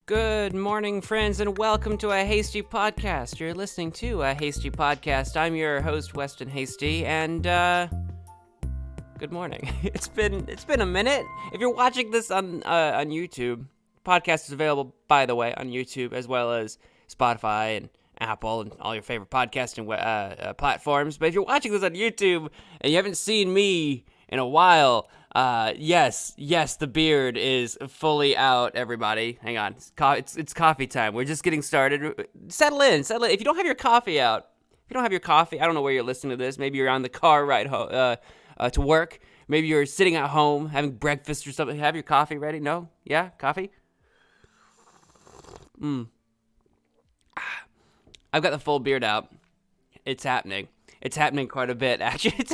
Good morning, friends, and welcome to a Hasty Podcast. You're listening to a Hasty Podcast. I'm your host, Weston Hasty, and good morning. It's been a minute. If you're watching this on YouTube, podcast is available, by the way, on YouTube as well as Spotify and Apple and all your favorite podcasting platforms. But if you're watching this on YouTube and you haven't seen me in a while, yes, the beard is fully out, everybody. Hang on, it's coffee time. We're just getting started. Settle in. If you don't have your coffee out, I don't know where you're listening to this. Maybe you're on the car ride to work. Maybe you're sitting at home having breakfast or something. Have your coffee ready? No? Yeah? Coffee? I've got the full beard out. It's happening. It's happening quite a bit, actually.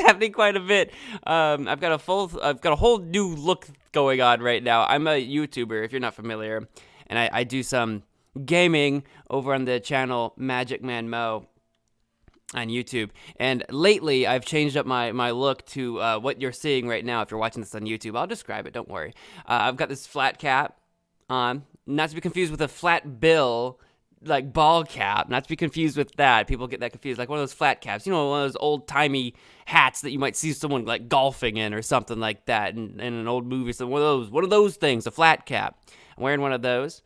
I've got a whole new look going on right now. I'm a YouTuber, if you're not familiar, and I do some gaming over on the channel Magic Man Mo on YouTube. And lately, I've changed up my look to what you're seeing right now. If you're watching this on YouTube, I'll describe it. Don't worry. I've got this flat cap on, not to be confused with a flat bill, like ball cap, not to be confused with that. People get that confused, like one of those flat caps, one of those old-timey hats that you might see someone like golfing in or something like that in an old movie. So one of those things, a flat cap. I'm wearing one of those.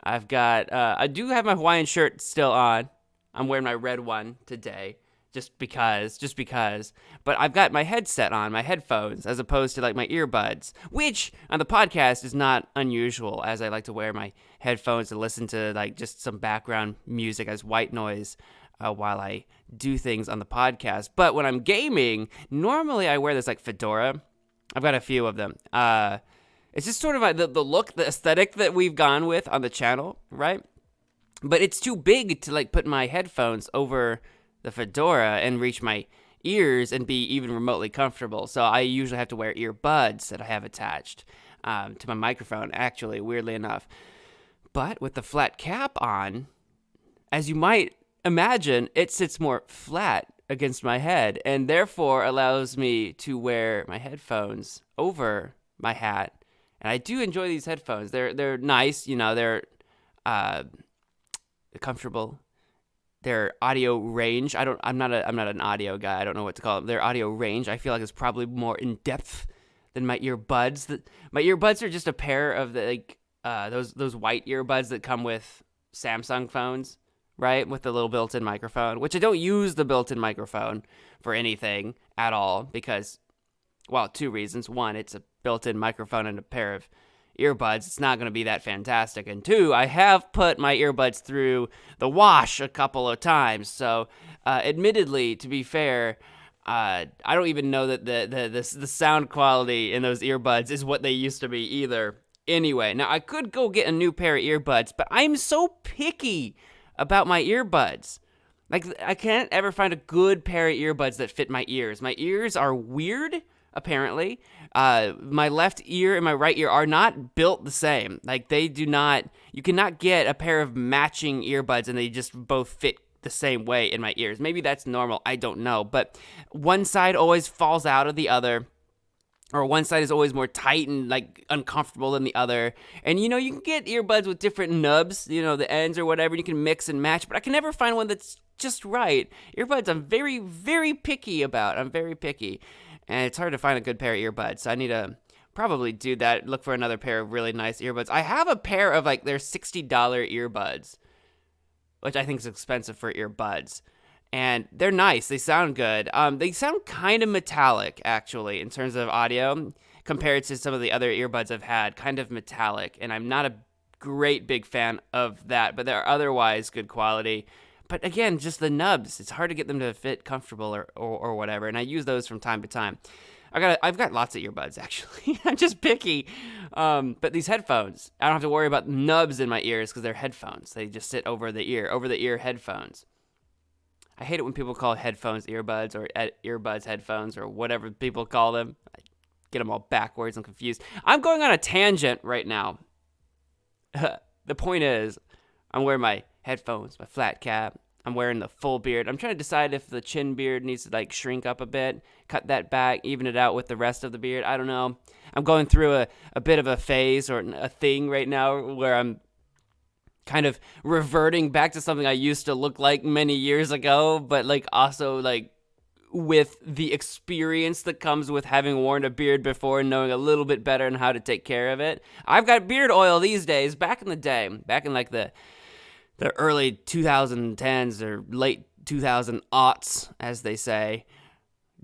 I've got I do have my Hawaiian shirt still on. I'm wearing my red one today just because. But I've got my headset on, my headphones, as opposed to like my earbuds, which on the podcast is not unusual, as I like to wear my headphones to listen to like just some background music as white noise while I do things on the podcast. But when I'm gaming, normally I wear this like fedora. I've got a few of them. It's just sort of like the look, the aesthetic that we've gone with on the channel, right? But it's too big to like put my headphones over the fedora and reach my ears and be even remotely comfortable. So I usually have to wear earbuds that I have attached to my microphone, actually, weirdly enough. But with the flat cap on, as you might imagine, it sits more flat against my head and therefore allows me to wear my headphones over my hat. And I do enjoy these headphones. They're nice, they're comfortable. Their audio range, I'm not an audio guy. I don't know what to call it. Their audio range, I feel like, is probably more in depth than my earbuds. My earbuds are just a pair of the those white earbuds that come with Samsung phones, right? With the little built-in microphone, which I don't use the built-in microphone for anything at all because, well, two reasons. One, it's a built-in microphone and a pair of earbuds. It's not going to be that fantastic. And two, I have put my earbuds through the wash a couple of times. So, admittedly, to be fair, I don't even know that the sound quality in those earbuds is what they used to be either. Anyway, now I could go get a new pair of earbuds, but I'm so picky about my earbuds. Like, I can't ever find a good pair of earbuds that fit my ears. My ears are weird, apparently. My left ear and my right ear are not built the same. Like, you cannot get a pair of matching earbuds and they just both fit the same way in my ears. Maybe that's normal, I don't know. But one side always falls out of the other, or one side is always more tight and like uncomfortable than the other. And you can get earbuds with different nubs, the ends or whatever, and you can mix and match, but I can never find one that's just right. Earbuds I'm very, very picky about. I'm very picky. And it's hard to find a good pair of earbuds. So I need to probably do that, look for another pair of really nice earbuds. I have a pair of like their $60 earbuds, which I think is expensive for earbuds. And they're nice. They sound good. They sound kind of metallic, actually, in terms of audio, compared to some of the other earbuds I've had. Kind of metallic. And I'm not a great big fan of that, but they're otherwise good quality. But again, just the nubs. It's hard to get them to fit comfortable or whatever. And I use those from time to time. I've got lots of earbuds, actually. I'm just picky. But these headphones, I don't have to worry about nubs in my ears because they're headphones. They just sit over the ear headphones. I hate it when people call headphones earbuds or earbuds headphones or whatever people call them. I get them all backwards and confused. I'm going on a tangent right now. The point is, I'm wearing my headphones, my flat cap. I'm wearing the full beard. I'm trying to decide if the chin beard needs to like shrink up a bit, cut that back, even it out with the rest of the beard. I don't know. I'm going through a bit of a phase or a thing right now where I'm kind of reverting back to something I used to look like many years ago, but like also like with the experience that comes with having worn a beard before and knowing a little bit better on how to take care of it. I've got beard oil these days. Back in the day, back in like the early 2010s or late 2000s, as they say,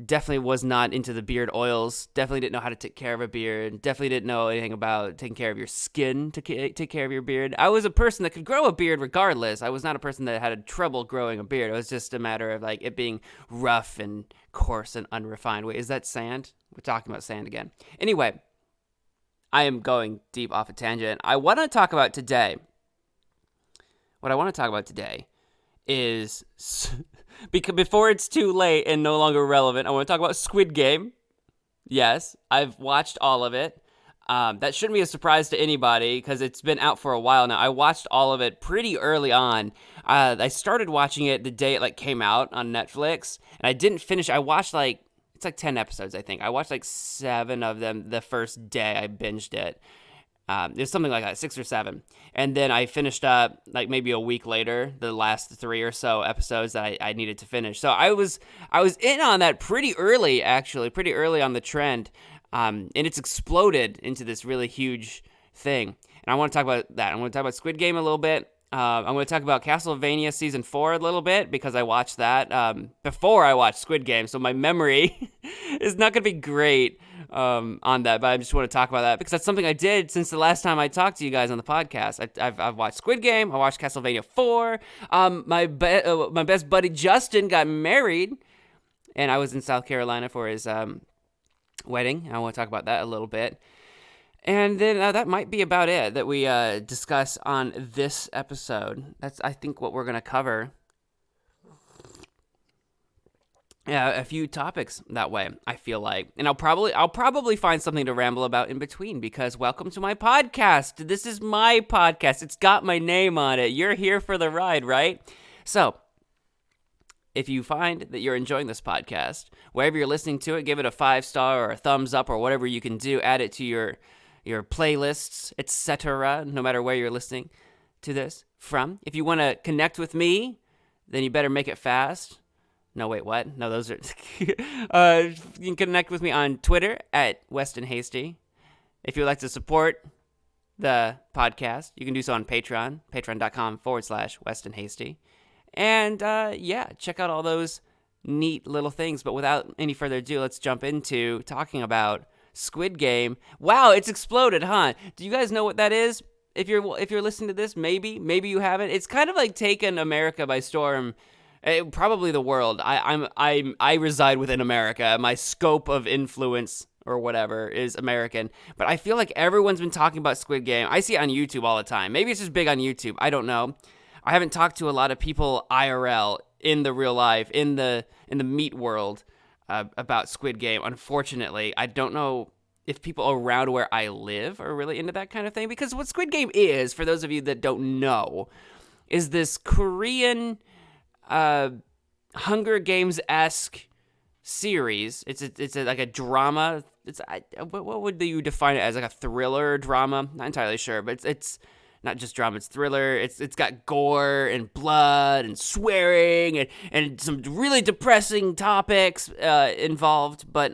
definitely was not into the beard oils. Definitely didn't know how to take care of a beard. Definitely didn't know anything about taking care of your skin to take care of your beard. I was a person that could grow a beard regardless. I was not a person that had trouble growing a beard. It was just a matter of like it being rough and coarse and unrefined. Wait, is that sand? We're talking about sand again. Anyway, I am going deep off a tangent. What I want to talk about today is, because before it's too late and no longer relevant, I want to talk about Squid Game. Yes, I've watched all of it. That shouldn't be a surprise to anybody because it's been out for a while now. I watched all of it pretty early on. I started watching it the day it came out on Netflix, and I didn't finish. I watched it's 10 episodes, I think. I watched 7 of them the first day I binged it. There's something like that, 6 or 7. And then I finished up maybe a week later, the last 3 or so episodes that I needed to finish. So I was in on that pretty early on the trend. And it's exploded into this really huge thing. And I want to talk about that. I want to talk about Squid Game a little bit. I'm going to talk about Castlevania Season 4 a little bit because I watched that before I watched Squid Game. So my memory is not going to be great on that, but I just want to talk about that because that's something I did since the last time I talked to you guys on the podcast. I've watched Squid Game. I watched Castlevania 4. My best buddy Justin got married, and I was in South Carolina for his wedding. I want to talk about that a little bit. And then that might be about it that we discuss on this episode. That's, I think, what we're going to cover. Yeah, a few topics that way, I feel like. And I'll probably find something to ramble about in between because welcome to my podcast. This is my podcast. It's got my name on it. You're here for the ride, right? So, if you find that you're enjoying this podcast, wherever you're listening to it, give it a 5-star or a thumbs up or whatever you can do. Add it to your playlists, etc., no matter where you're listening to this from. If you want to connect with me, then you better make it fast. No, wait, what? No, those are... you can connect with me on Twitter at Weston Hasty. If you would like to support the podcast, you can do so on Patreon, patreon.com/Weston Hasty. And, check out all those neat little things. But without any further ado, let's jump into talking about Squid Game. Wow, it's exploded, huh? Do you guys know what that is? If you're listening to this, maybe you haven't. It's kind of like taken America by storm. Probably the world. I reside within America. My scope of influence or whatever is American. But I feel like everyone's been talking about Squid Game. I see it on YouTube all the time. Maybe it's just big on YouTube. I don't know. I haven't talked to a lot of people IRL in the real life, in the meat world, about Squid Game. Unfortunately, I don't know if people around where I live are really into that kind of thing. Because what Squid Game is, for those of you that don't know, is this Korean Hunger Games-esque series. It's like a drama. What would you define it as? Like a thriller drama? Not entirely sure, but it's not just drama, it's thriller. It's got gore and blood and swearing and some really depressing topics involved, but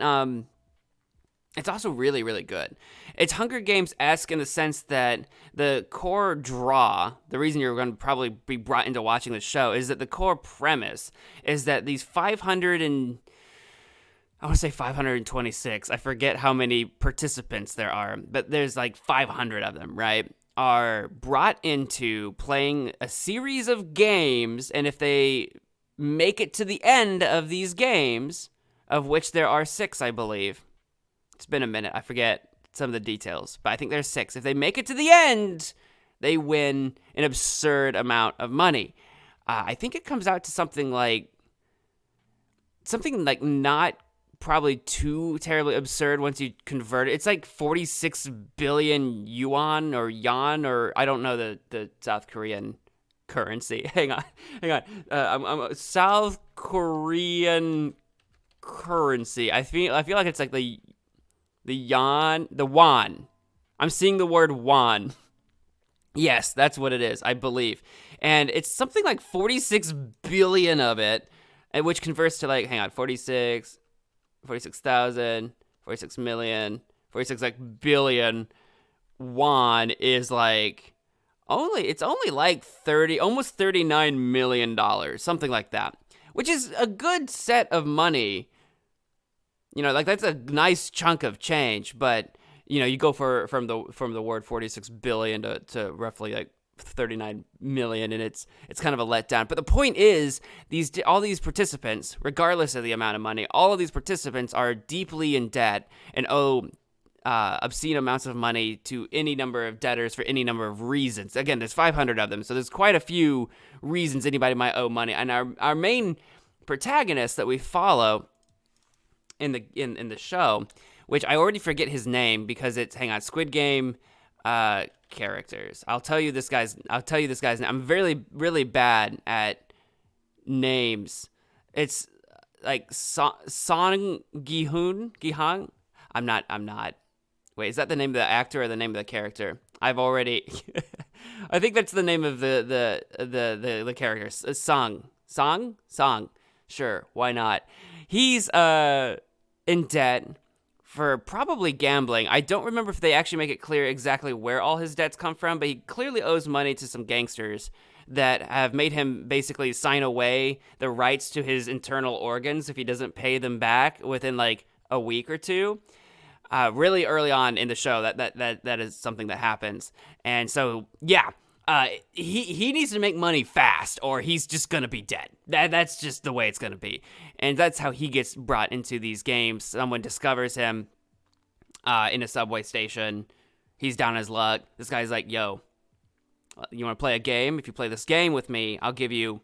it's also really, really good. It's Hunger Games-esque in the sense that the core draw, the reason you're going to probably be brought into watching the show, is that the core premise is that these 526, I forget how many participants there are, but there's 500 of them, right? Are brought into playing a series of games, and if they make it to the end of these games, of which there are 6, I believe. It's been a minute, I forget some of the details, but I think there's 6. If they make it to the end, they win an absurd amount of money. I think it comes out to something like not probably too terribly absurd once you convert it. It's like 46 billion yuan, or I don't know the South Korean currency. Hang on. I'm South Korean currency. I feel like it's like the won. I'm seeing the word won. Yes, that's what it is, I believe. And it's something like 46 billion of it, which converts to like, hang on, 46,000, 46 million, 46 like billion won is like it's only like 30, almost $39 million, something like that, which is a good set of money. Like that's a nice chunk of change, but you go from the word 46 billion to roughly like 39 million, and it's kind of a letdown. But the point is, all these participants, regardless of the amount of money, all of these participants are deeply in debt and owe obscene amounts of money to any number of debtors for any number of reasons. Again, there's 500 of them, so there's quite a few reasons anybody might owe money. And our main protagonist that we follow in the show, which I already forget his name because it's Squid Game characters. I'll tell you this guy's name. I'm really really bad at names. It's like Song Gi-hung. I'm not. Wait, is that the name of the actor or the name of the character? I've already. I think that's the name of the character. Song. Sure, why not? He's in debt for probably gambling. I don't remember if they actually make it clear exactly where all his debts come from, but he clearly owes money to some gangsters that have made him basically sign away the rights to his internal organs if he doesn't pay them back within like a week or two. Really early on in the show, that is something that happens. And so, yeah, he needs to make money fast or he's just going to be dead. That's just the way it's going to be. And that's how he gets brought into these games. Someone discovers him in a subway station. He's down on his luck. This guy's like, yo, you want to play a game? If you play this game with me, I'll give you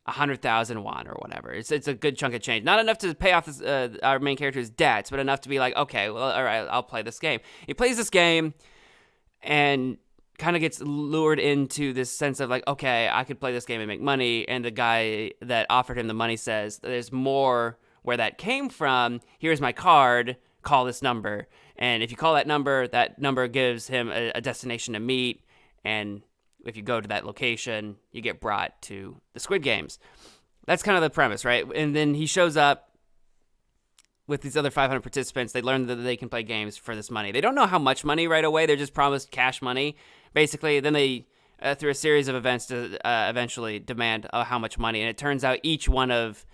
100,000 won or whatever. It's a good chunk of change. Not enough to pay off our main character's debts, but enough to be like, okay, well, all right, I'll play this game. He plays this game and kind of gets lured into this sense of like, okay, I could play this game and make money. And the guy that offered him the money says, there's more where that came from. Here's my card. Call this number. And if you call that number gives him a destination to meet. And if you go to that location, you get brought to the Squid Games. That's kind of the premise, right? And then he shows up with these other 500 participants. They learn that they can play games for this money. They don't know how much money right away. They're just promised cash money, basically. Then they, through a series of events, to eventually demand how much money. And it turns out each one of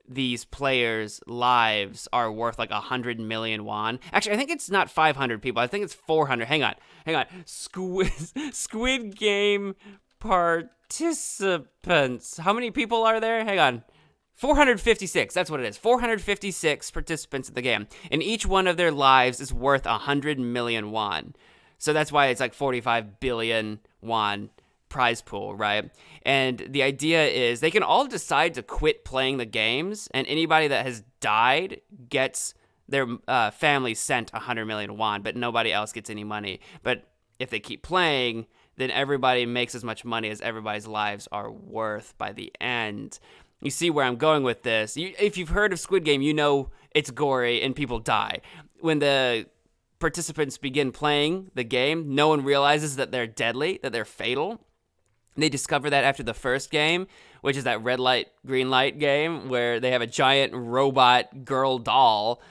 these players' lives are worth like 100 million won. Actually, I think it's not 500 people. I think it's 400. Hang on. Squid Game participants. How many people are there? Hang on. 456. That's what it is. 456 participants in the game. And each one of their lives is worth 100 million won. So that's why it's like 45 billion won prize pool, right? And the idea is they can all decide to quit playing the games, and anybody that has died gets their family sent 100 million won, but nobody else gets any money. But if they keep playing, then everybody makes as much money as everybody's lives are worth by the end. You see where I'm going with this. If you've heard of Squid Game, you know it's gory and people die. When the participants begin playing the game, no one realizes that they're deadly, that they're fatal. They discover that after the first game, which is that red light, green light game where they have a giant robot girl doll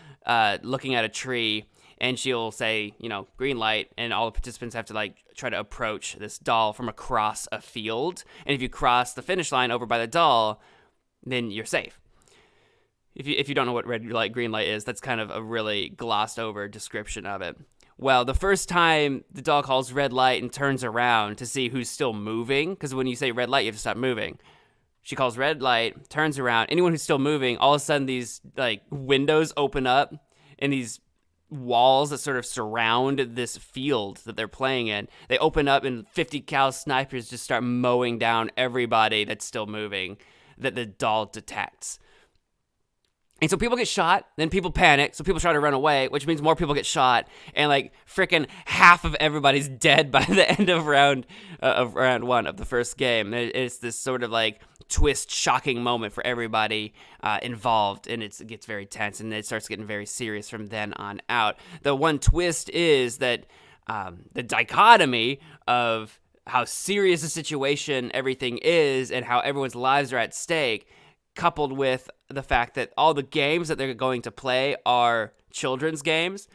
looking at a tree, and she'll say, green light, and all the participants have to like try to approach this doll from across a field. And if you cross the finish line over by the doll, then you're safe. If you don't know what red light, green light is, that's kind of a really glossed over description of it. Well, the first time the doll calls red light and turns around to see who's still moving, because when you say red light, you have to stop moving. She calls red light, turns around. Anyone who's still moving, all of a sudden these like windows open up and these walls that sort of surround this field that they're playing in, they open up and 50 cal snipers just start mowing down everybody that's still moving that the doll detects. And so people get shot, then people panic, so people try to run away, which means more people get shot, and like freaking half of everybody's dead by the end of round one of the first game. It's this sort of like twist, shocking moment for everybody involved, and it gets very tense, and it starts getting very serious from then on out. The one twist is that the dichotomy of how serious a situation everything is and how everyone's lives are at stake, coupled with the fact that all the games that they're going to play are children's games,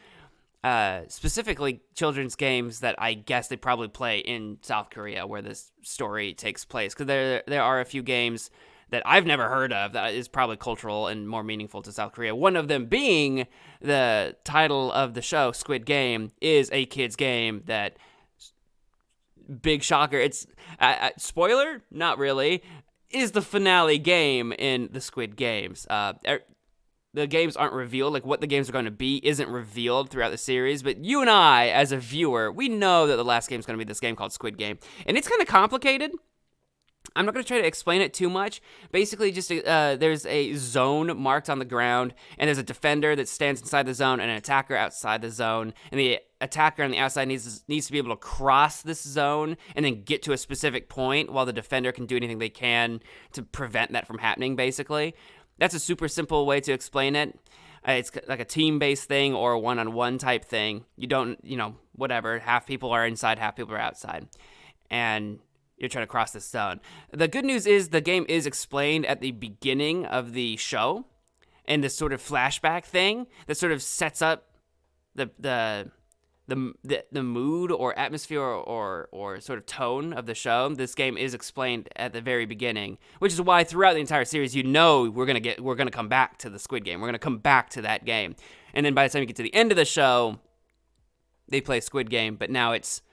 specifically children's games that I guess they probably play in South Korea where this story takes place. Because there are a few games that I've never heard of that is probably cultural and more meaningful to South Korea. One of them being the title of the show, Squid Game, is a kid's game that, big shocker, it's, spoiler? Not really, is the finale game in the Squid Games. The games aren't revealed, like what the games are going to be isn't revealed throughout the series, but you and I, as a viewer, we know that the last game is going to be this game called Squid Game, and it's kind of complicated. I'm not going to try to explain it too much. Basically, just there's a zone marked on the ground, and there's a defender that stands inside the zone and an attacker outside the zone. And the attacker on the outside needs to be able to cross this zone and then get to a specific point, while the defender can do anything they can to prevent that from happening, basically. That's a super simple way to explain it. It's like a team-based thing or a one-on-one type thing. You don't, whatever. Half people are inside, half people are outside. And you're trying to cross this zone. The good news is the game is explained at the beginning of the show, and this sort of flashback thing that sort of sets up the mood or atmosphere or sort of tone of the show. This game is explained at the very beginning, which is why throughout the entire series, we're gonna come back to the Squid Game. We're gonna come back to that game, and then by the time you get to the end of the show, they play Squid Game, but now it's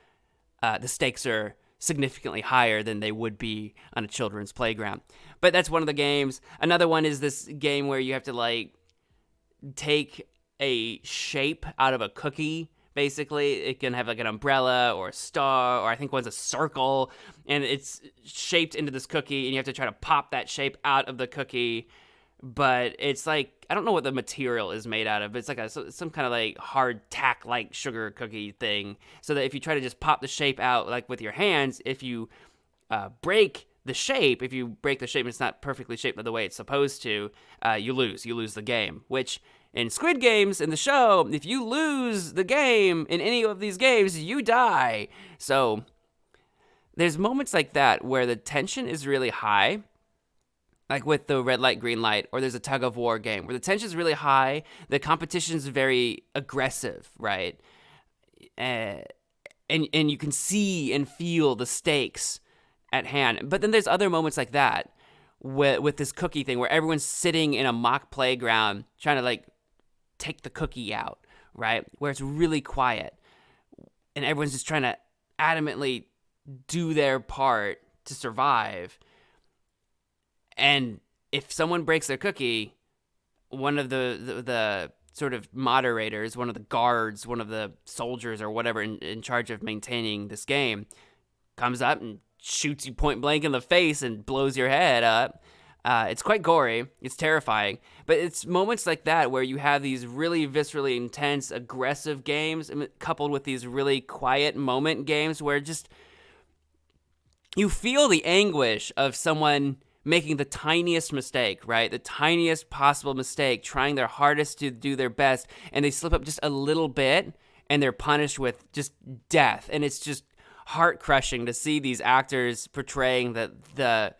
the stakes are significantly higher than they would be on a children's playground. But that's one of the games. Another one is this game where you have to take a shape out of a cookie. Basically, it can have like an umbrella or a star, or I think one's a circle, and it's shaped into this cookie, and you have to try to pop that shape out of the cookie. But it's I don't know what the material is made out of, but it's like some kind of hard tack sugar cookie thing. So that if you try to just pop the shape out with your hands, if you break the shape and it's not perfectly shaped the way it's supposed to, you lose the game. Which in Squid Games, in the show, if you lose the game in any of these games, you die. So there's moments like that where the tension is really high, like with the red light, green light, or there's a tug of war game where the tension is really high, the competition is very aggressive, right? And you can see and feel the stakes at hand. But then there's other moments like that with this cookie thing where everyone's sitting in a mock playground trying to take the cookie out, right? Where it's really quiet and everyone's just trying to adamantly do their part to survive. And if someone breaks their cookie, one of the sort of moderators, one of the guards, one of the soldiers or whatever in charge of maintaining this game comes up and shoots you point blank in the face and blows your head up. It's quite gory. It's terrifying. But it's moments like that where you have these really viscerally intense, aggressive games coupled with these really quiet moment games where just you feel the anguish of someone making the tiniest mistake, right? The tiniest possible mistake, trying their hardest to do their best, and they slip up just a little bit, and they're punished with just death. And it's just heart-crushing to see these actors portraying the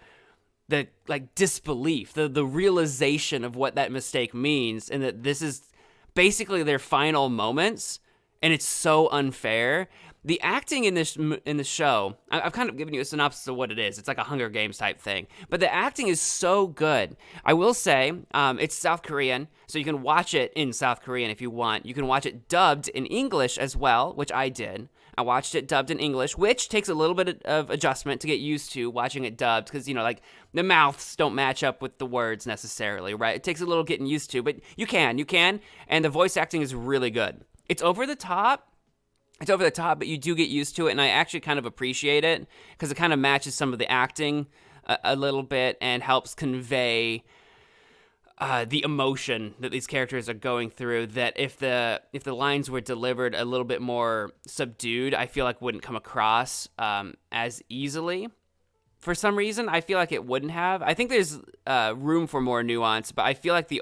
disbelief, the realization of what that mistake means, and that this is basically their final moments, and it's so unfair. The acting in the show, I've kind of given you a synopsis of what it is. It's like a Hunger Games type thing. But the acting is so good. I will say, it's South Korean, so you can watch it in South Korean if you want. You can watch it dubbed in English as well, which I did. I watched it dubbed in English, which takes a little bit of adjustment to get used to watching it dubbed, because, the mouths don't match up with the words necessarily, right? It takes a little getting used to, but you can, and the voice acting is really good. It's over the top, but you do get used to it, and I actually kind of appreciate it because it kind of matches some of the acting a little bit and helps convey the emotion that these characters are going through, that if the lines were delivered a little bit more subdued, I feel like wouldn't come across as easily. For some reason, I feel like it wouldn't have. I think there's room for more nuance, but I feel like the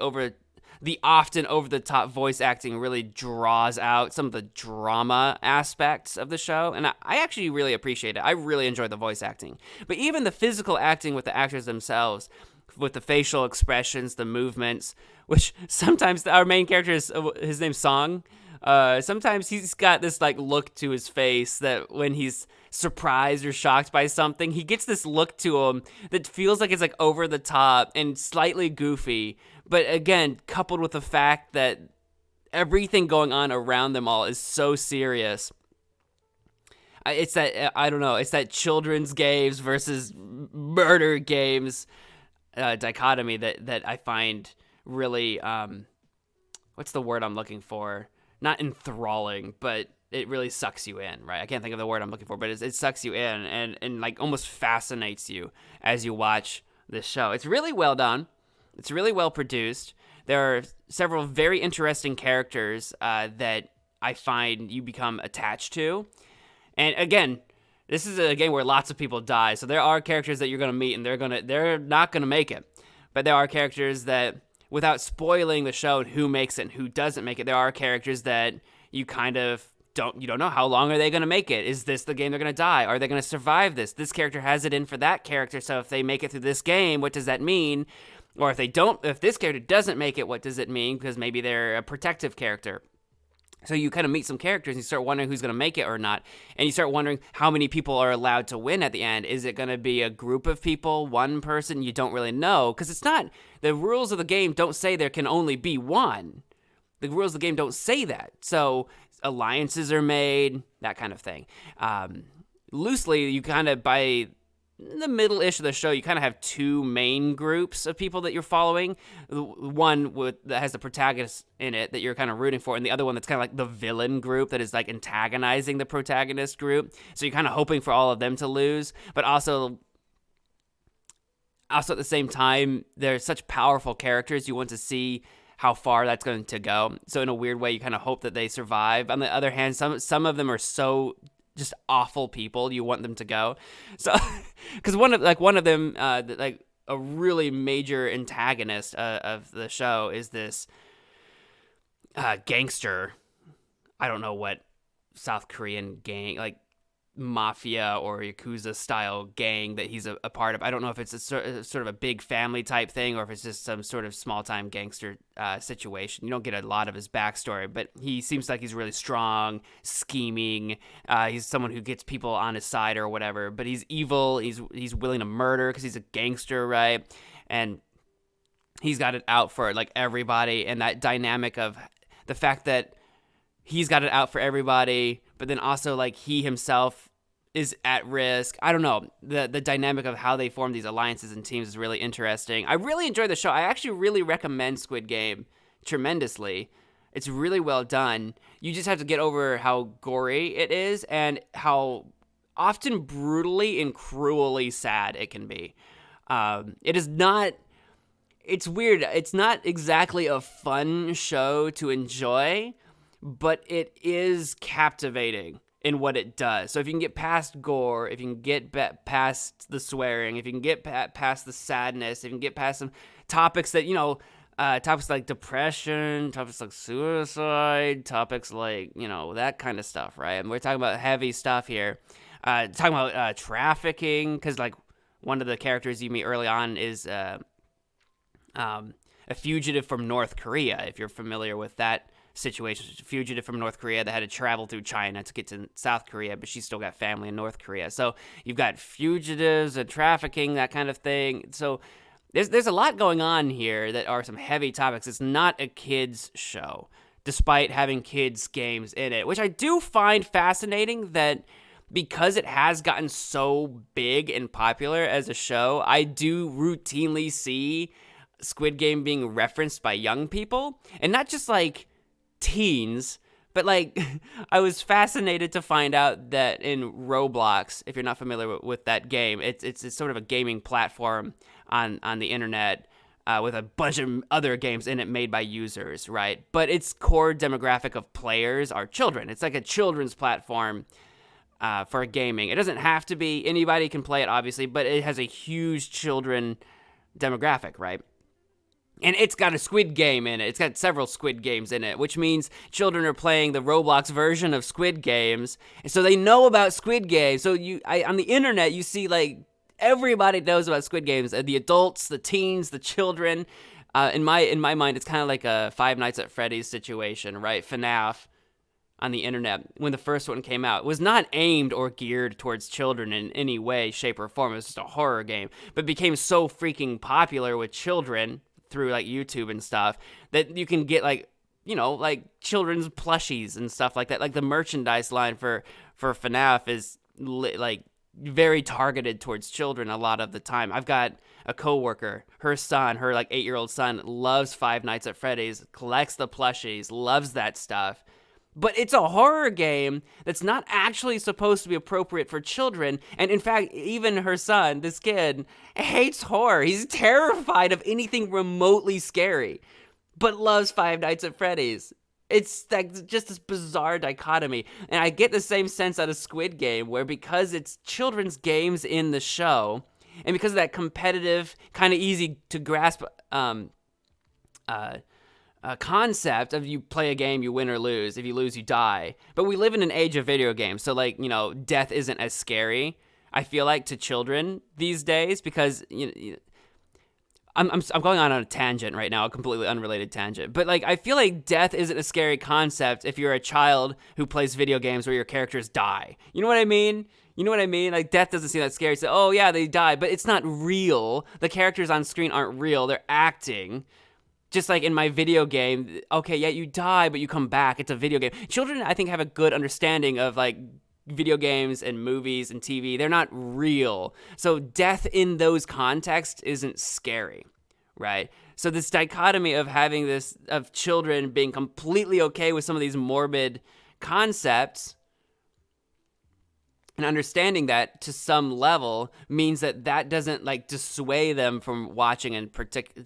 the often over-the-top voice acting really draws out some of the drama aspects of the show, and I actually really appreciate it. I really enjoy the voice acting. But even the physical acting with the actors themselves, with the facial expressions, the movements, which sometimes our main character is, his name's Song. Sometimes he's got this like look to his face that when he's surprised or shocked by something, he gets this look to him that feels like it's like over the top and slightly goofy. But again, coupled with the fact that everything going on around them all is so serious. It's that, I don't know, it's that children's games versus murder games dichotomy that I find really, what's the word I'm looking for? Not enthralling, but it really sucks you in, right? I can't think of the word I'm looking for, but it sucks you in and like almost fascinates you as you watch this show. It's really well done. It's really well produced. There are several very interesting characters that I find you become attached to. And again, this is a game where lots of people die, so there are characters that you're gonna meet, and they're not gonna make it. But there are characters that, without spoiling the show and who makes it and who doesn't make it, there are characters that you kind of don't know how long are they gonna make it. Is this the game they're gonna die? Are they gonna survive this? This character has it in for that character, so if they make it through this game, what does that mean? Or if this character doesn't make it, what does it mean? Because maybe they're a protective character. So you kind of meet some characters and you start wondering who's going to make it or not. And you start wondering how many people are allowed to win at the end. Is it going to be a group of people, one person? You don't really know. Because it's not, the rules of the game don't say there can only be one. The rules of the game don't say that. So alliances are made, that kind of thing. Loosely, you kind of, by the middle-ish of the show, you kind of have two main groups of people that you're following. One that has the protagonist in it that you're kind of rooting for, and the other one that's kind of like the villain group that is like antagonizing the protagonist group. So you're kind of hoping for all of them to lose, but also at the same time, they're such powerful characters. You want to see how far that's going to go. So in a weird way, you kind of hope that they survive. On the other hand, some of them are so just awful people, you want them to go. So, because one of them, like a really major antagonist of the show is this gangster. I don't know what South Korean gang, like mafia or Yakuza style gang that he's a part of. I don't know if it's a sort of a big family type thing or if it's just some sort of small time gangster situation. You don't get a lot of his backstory, but he seems like he's really strong, scheming. He's someone who gets people on his side or whatever, but he's evil. He's willing to murder because he's a gangster, right? And he's got it out for like everybody, and that dynamic of the fact that he's got it out for everybody, but then also like he himself is at risk. I don't know. The dynamic of how they form these alliances and teams is really interesting. I really enjoy the show. I actually really recommend Squid Game tremendously. It's really well done. You just have to get over how gory it is and how often brutally and cruelly sad it can be. It is not... It's weird. It's not exactly a fun show to enjoy, but it is captivating in what it does. So if you can get past gore, if you can get past the swearing, if you can get past the sadness, if you can get past some topics that, topics like depression, topics like suicide, topics like, that kind of stuff, right? And we're talking about heavy stuff here. Talking about trafficking, because like one of the characters you meet early on is a fugitive from North Korea, if you're familiar with that situation. She's a fugitive from North Korea that had to travel through China to get to South Korea, but she's still got family in North Korea. So you've got fugitives and trafficking, that kind of thing. So there's a lot going on here that are some heavy topics. It's not a kids show, despite having kids games in it, which I do find fascinating that because it has gotten so big and popular as a show, I do routinely see Squid Game being referenced by young people, and not just like teens, but like I was fascinated to find out that in Roblox, if you're not familiar with that game, it's sort of a gaming platform on the internet with a bunch of other games in it made by users, right? But its core demographic of players are children. It's like a children's platform for gaming. It doesn't have to be, anybody can play it obviously, but it has a huge children demographic, right? And it's got a Squid Game in it. It's got several Squid Games in it, which means children are playing the Roblox version of Squid Games. And so they know about Squid Games. So on the internet, you see like everybody knows about Squid Games. The adults, the teens, the children. In my mind, it's kind of like a Five Nights at Freddy's situation, right? FNAF on the internet, when the first one came out, was not aimed or geared towards children in any way, shape, or form. It was just a horror game, but became so freaking popular with children through like YouTube and stuff that you can get like, you know, like children's plushies and stuff like that. Like the merchandise line for FNAF is like very targeted towards children a lot of the time. I've got a coworker, her son, her like 8-year-old son loves Five Nights at Freddy's, collects the plushies, loves that stuff. But it's a horror game that's not actually supposed to be appropriate for children. And in fact, even her son, this kid, hates horror. He's terrified of anything remotely scary, but loves Five Nights at Freddy's. It's like just this bizarre dichotomy. And I get the same sense out of Squid Game, where because it's children's games in the show, and because of that competitive, kind of easy to grasp concept of you play a game, you win or lose. If you lose, you die. But we live in an age of video games, so like, you know, death isn't as scary, I feel like, to children these days, because I'm going on a tangent right now, a completely unrelated tangent. But like, I feel like death isn't a scary concept if you're a child who plays video games where your characters die. You know what I mean? Like, death doesn't seem that scary. So, oh yeah, they die, but it's not real. The characters on screen aren't real. They're acting. Just like in my video game, okay, yeah, you die, but you come back. It's a video game. Children, I think, have a good understanding of like video games and movies and TV. They're not real. So death in those contexts isn't scary, right? So this dichotomy of having this, of children being completely okay with some of these morbid concepts and understanding that to some level means that doesn't like dissuade them from watching and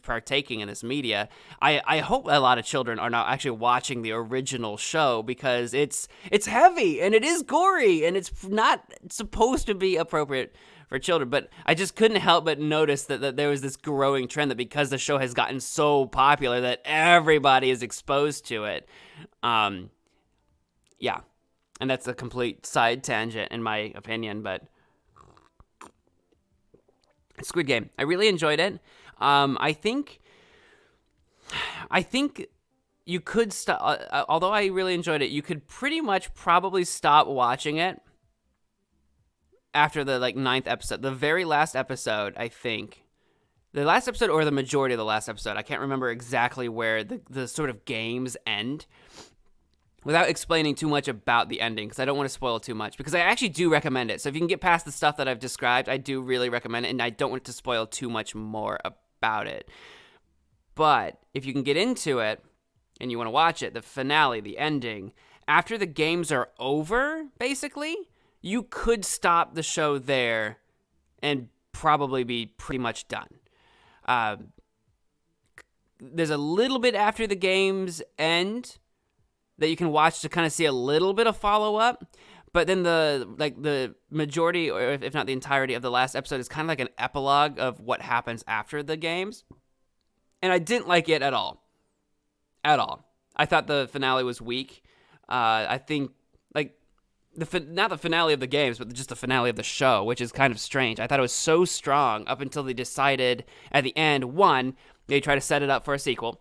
partaking in this media. I hope a lot of children are not actually watching the original show, because it's heavy and it is gory and it's not supposed to be appropriate for children. But I just couldn't help but notice that there was this growing trend that because the show has gotten so popular that everybody is exposed to it. Yeah. And that's a complete side tangent in my opinion, but Squid Game, I really enjoyed it. I think you could stop, although I really enjoyed it, you could pretty much probably stop watching it after the like 9th episode, the very last episode, I think. The last episode or the majority of the last episode. I can't remember exactly where the sort of games end. Without explaining too much about the ending, because I don't want to spoil too much, because I actually do recommend it. So if you can get past the stuff that I've described, I do really recommend it, and I don't want to spoil too much more about it. But if you can get into it, and you want to watch it, the finale, the ending, after the games are over, basically, you could stop the show there and probably be pretty much done. There's a little bit after the games end that you can watch to kind of see a little bit of follow-up, but then the majority, or if not the entirety of the last episode, is kind of like an epilogue of what happens after the games, and I didn't like it at all. At all. I thought the finale was weak. I think, like, not the finale of the games, but just the finale of the show, which is kind of strange. I thought it was so strong up until they decided at the end, one, they try to set it up for a sequel,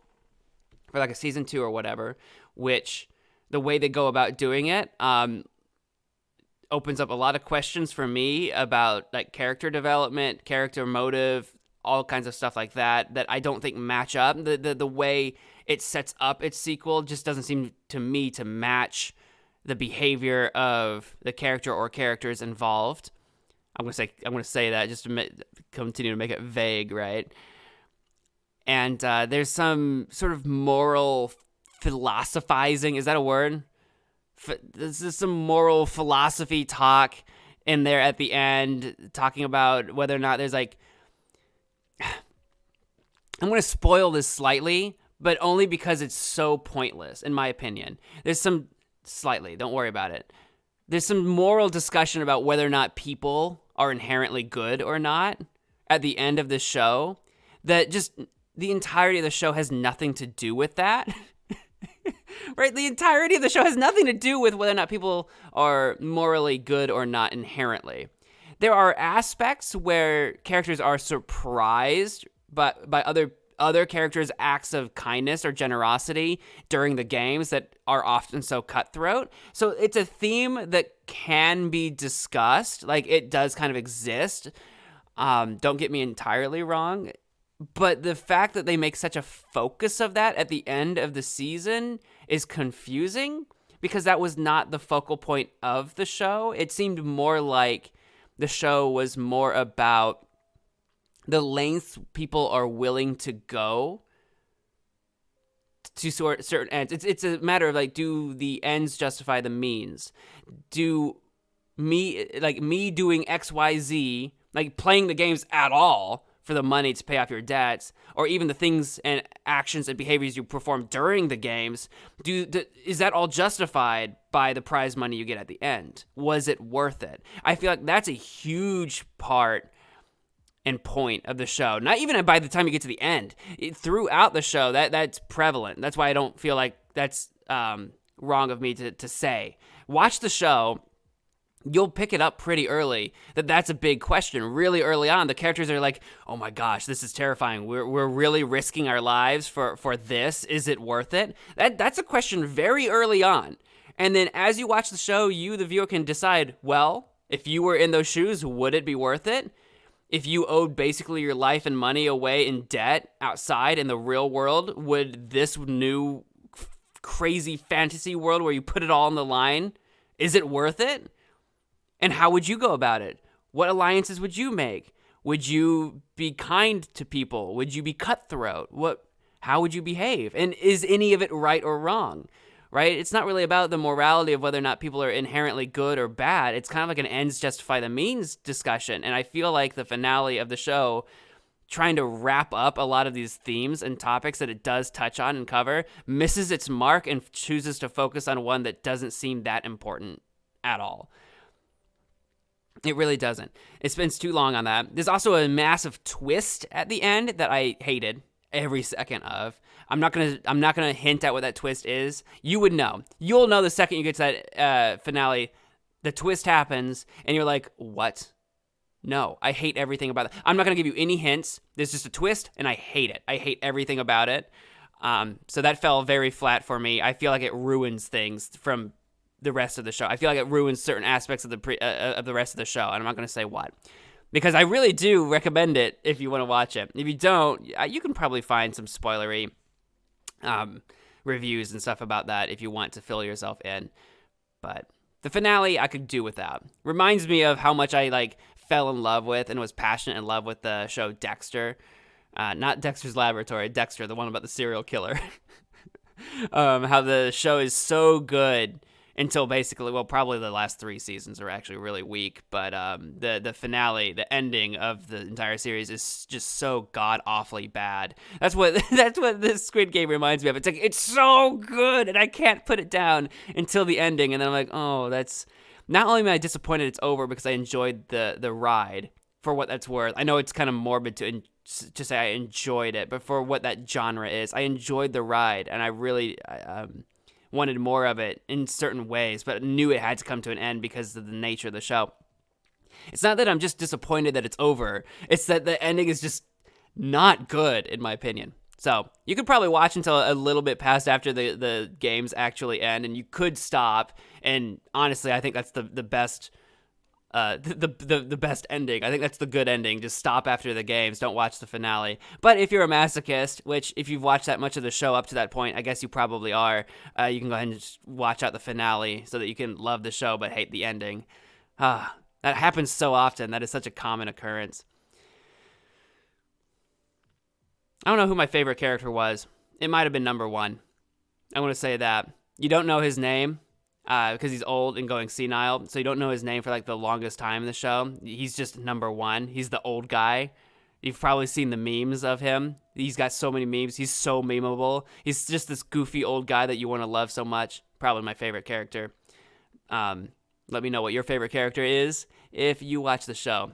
for like a season 2 or whatever, which the way they go about doing it opens up a lot of questions for me about like character development, character motive, all kinds of stuff like that I don't think match up. The way it sets up its sequel just doesn't seem to me to match the behavior of the character or characters involved. I'm gonna say that just to continue to make it vague, right? And there's some sort of moral philosophizing, is that a word? This is some moral philosophy talk in there at the end, talking about whether or not there's like, I'm going to spoil this slightly, but only because it's so pointless, in my opinion. There's some, slightly, don't worry about it. There's some moral discussion about whether or not people are inherently good or not at the end of the show that just the entirety of the show has nothing to do with that. Right? The entirety of the show has nothing to do with whether or not people are morally good or not inherently. There are aspects where characters are surprised by other characters' acts of kindness or generosity during the games that are often so cutthroat. So it's a theme that can be discussed. Like, it does kind of exist. Don't get me entirely wrong. But the fact that they make such a focus of that at the end of the season is confusing, because that was not the focal point of the show. It seemed more like the show was more about the lengths people are willing to go to certain ends. It's a matter of, like, do the ends justify the means? Do me doing XYZ, like playing the games at all for the money to pay off your debts, or even the things and actions and behaviors you perform during the games, is that all justified by the prize money you get at the end? Was it worth it? I feel like that's a huge part and point of the show. Not even by the time you get to the end. Throughout the show, that's prevalent. That's why I don't feel like that's wrong of me to say. Watch the show. You'll pick it up pretty early that's a big question. Really early on, the characters are like, oh my gosh, this is terrifying. We're really risking our lives for this. Is it worth it? That's a question very early on. And then as you watch the show, you, the viewer, can decide, well, if you were in those shoes, would it be worth it? If you owed basically your life and money away in debt outside in the real world, would this new crazy fantasy world where you put it all on the line, is it worth it? And how would you go about it? What alliances would you make? Would you be kind to people? Would you be cutthroat? How would you behave? And is any of it right or wrong? Right? It's not really about the morality of whether or not people are inherently good or bad. It's kind of like an ends justify the means discussion. And I feel like the finale of the show, trying to wrap up a lot of these themes and topics that it does touch on and cover, misses its mark and chooses to focus on one that doesn't seem that important at all. It really doesn't. It spends too long on that. There's also a massive twist at the end that I hated every second of. I'm not gonna hint at what that twist is. You would know. You'll know the second you get to that finale. The twist happens, and you're like, what? No, I hate everything about it. I'm not gonna give you any hints. There's just a twist, and I hate it. I hate everything about it. So that fell very flat for me. I feel like it ruins things from the rest of the show. I feel like it ruins certain aspects of the rest of the show, and I'm not going to say what, because I really do recommend it if you want to watch it. If you don't, you can probably find some spoilery reviews and stuff about that if you want to fill yourself in. But the finale I could do without. Reminds me of how much I fell in love with and was passionate in love with the show Dexter. Not Dexter's Laboratory, Dexter, the one about the serial killer. How the show is so good until basically, well, probably the last 3 seasons are actually really weak, but the finale, the ending of the entire series is just so god-awfully bad. That's what this Squid Game reminds me of. It's like, it's so good, and I can't put it down until the ending, and then I'm like, oh, that's... Not only am I disappointed it's over because I enjoyed the ride, for what that's worth. I know it's kind of morbid to say I enjoyed it, but for what that genre is, I enjoyed the ride, and I really... wanted more of it in certain ways, but knew it had to come to an end because of the nature of the show. It's not that I'm just disappointed that it's over. It's that the ending is just not good, in my opinion. So you could probably watch until a little bit past after the games actually end, and you could stop. And honestly, I think that's the best the best ending. I think that's the good ending. Just stop after the games. Don't watch the finale. But if you're a masochist, which if you've watched that much of the show up to that point, I guess you probably are, you can go ahead and just watch out the finale so that you can love the show but hate the ending. That happens so often. That is such a common occurrence. I don't know who my favorite character was. It might have been number 1. I want to say that. You don't know his name. Because he's old and going senile, so you don't know his name for the longest time in the show. He's just number 1. He's the old guy. You've probably seen the memes of him. He's got so many memes. He's so memeable. He's just this goofy old guy that you want to love so much. Probably my favorite character. Let me know what your favorite character is if you watch the show.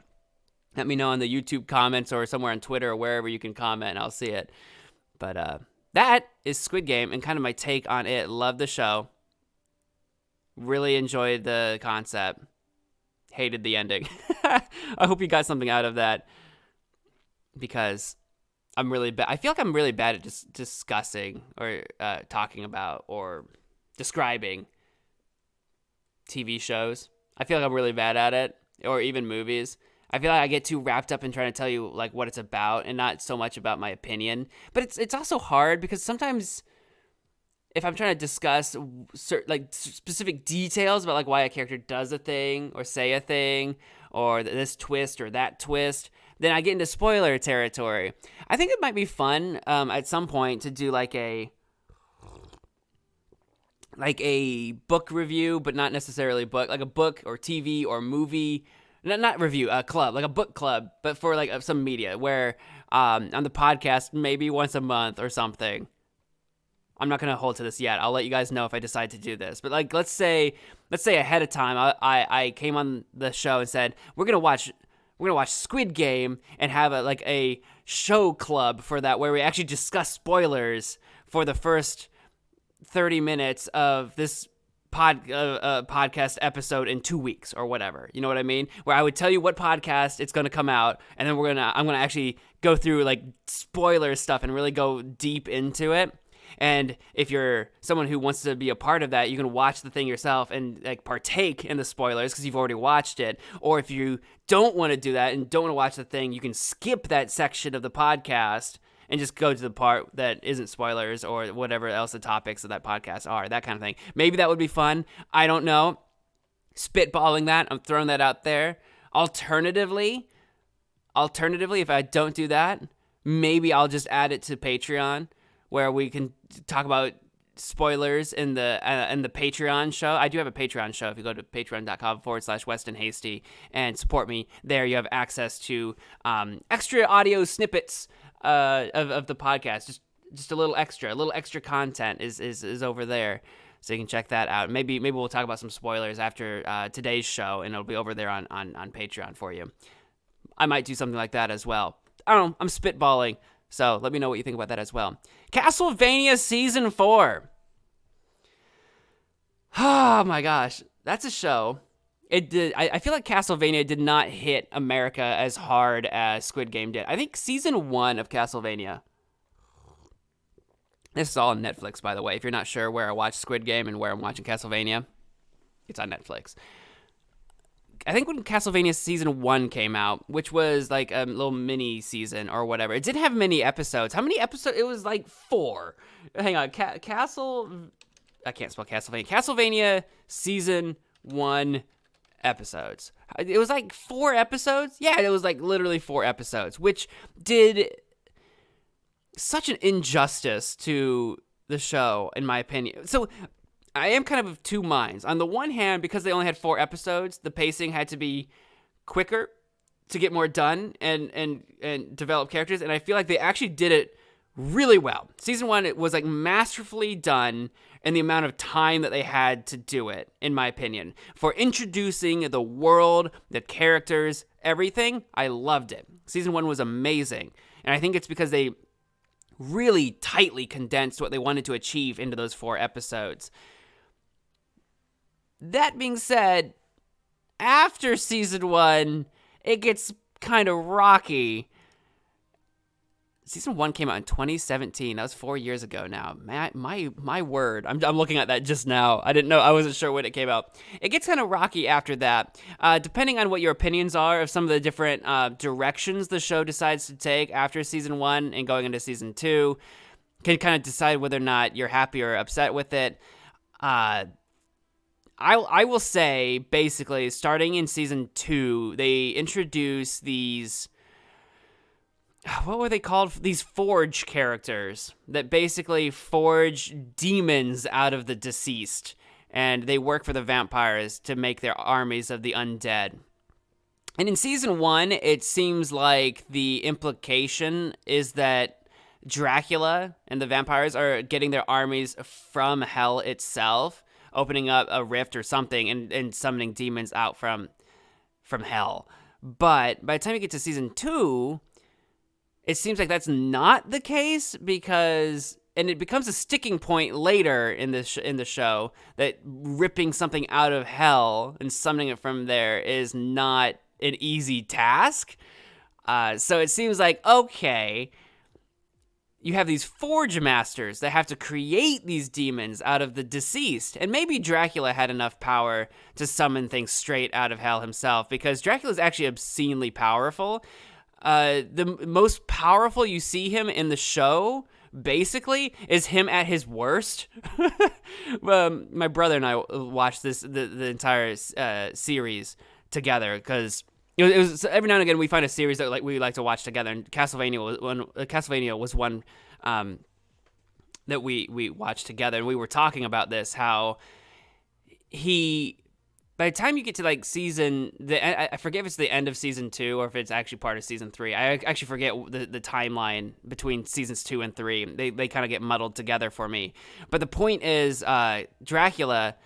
let me know in the YouTube comments or somewhere on Twitter or wherever you can comment, and I'll see it. But that is Squid Game and kind of my take on it. Love the show. Really enjoyed the concept. Hated the ending. I hope you got something out of that, because I'm really bad. I feel like I'm really bad at just discussing or talking about or describing TV shows. I feel like I'm really bad at it, or even movies. I feel like I get too wrapped up in trying to tell you like what it's about and not so much about my opinion. But it's also hard because sometimes if I'm trying to discuss specific details about like why a character does a thing or say a thing or this twist or that twist, then I get into spoiler territory. I think it might be fun at some point to do like a book review, but not necessarily book, like a book or TV or movie. Not review, a club, like a book club, but for like some media where on the podcast, maybe once a month or something. I'm not going to hold to this yet. I'll let you guys know if I decide to do this. But like, let's say ahead of time, I came on the show and said, we're going to watch Squid Game and have a show club for that where we actually discuss spoilers for the first 30 minutes of this podcast episode in 2 weeks or whatever. You know what I mean? Where I would tell you what podcast it's going to come out, and then I'm going to actually go through like spoiler stuff and really go deep into it. And if you're someone who wants to be a part of that, you can watch the thing yourself and like partake in the spoilers because you've already watched it. Or if you don't want to do that and don't want to watch the thing, you can skip that section of the podcast and just go to the part that isn't spoilers or whatever else the topics of that podcast are, that kind of thing. Maybe that would be fun. I don't know. Spitballing that. I'm throwing that out there. Alternatively, if I don't do that, maybe I'll just add it to Patreon where we can talk about spoilers in the Patreon show. I do have a Patreon show. If you go to patreon.com/Weston Hasty and support me there, you have access to extra audio snippets of the podcast, just a little extra content is over there, so you can check that out. Maybe we'll talk about some spoilers after today's show, and it'll be over there on Patreon for you. I might do something like that as well. I don't know. I'm spitballing, so let me know what you think about that as well. Castlevania Season 4. Oh my gosh, that's a show. It did. I feel like Castlevania did not hit America as hard as Squid Game did. I think Season 1 of Castlevania. This is all on Netflix, by the way. If you're not sure where I watch Squid Game and where I'm watching Castlevania, it's on Netflix. I think when Castlevania Season 1 came out, which was like a little mini season or whatever, it didn't have many episodes. How many episodes? It was like 4. Hang on. I can't spell Castlevania. Castlevania Season 1 episodes. It was like 4 episodes. Yeah, it was like literally 4 episodes, which did such an injustice to the show, in my opinion. So I am kind of two minds. On the one hand, because they only had 4 episodes, the pacing had to be quicker to get more done and develop characters, and I feel like they actually did it really well. Season 1, it was like masterfully done in the amount of time that they had to do it, in my opinion. For introducing the world, the characters, everything, I loved it. Season 1 was amazing, and I think it's because they really tightly condensed what they wanted to achieve into those 4 episodes. That being said, after Season 1, it gets kind of rocky. Season 1 came out in 2017. That was 4 years ago now. My word. I'm looking at that just now. I didn't know. I wasn't sure when it came out. It gets kind of rocky after that. Depending on what your opinions are of some of the different directions the show decides to take after Season 1 and going into Season 2, can kind of decide whether or not you're happy or upset with it. I will say, basically, starting in Season 2, they introduce these... What were they called? These forge characters that basically forge demons out of the deceased. And they work for the vampires to make their armies of the undead. And in Season 1, it seems like the implication is that Dracula and the vampires are getting their armies from hell itself, opening up a rift or something and summoning demons out from hell. But by the time you get to season 2, it seems like that's not the case and it becomes a sticking point later in the show that ripping something out of hell and summoning it from there is not an easy task. So it seems like, okay, you have these Forge Masters that have to create these demons out of the deceased. And maybe Dracula had enough power to summon things straight out of hell himself, because Dracula's actually obscenely powerful. The most powerful you see him in the show, basically, is him at his worst. My brother and I watched the entire series together, because it was every now and again we find a series that we like to watch together, and Castlevania was one that we watched together, and we were talking about this, how by the time you get to like I forget if it's the end of season 2 or if it's actually part of season 3. I actually forget the timeline between seasons 2 and 3. They kind of get muddled together for me. But the point is, Dracula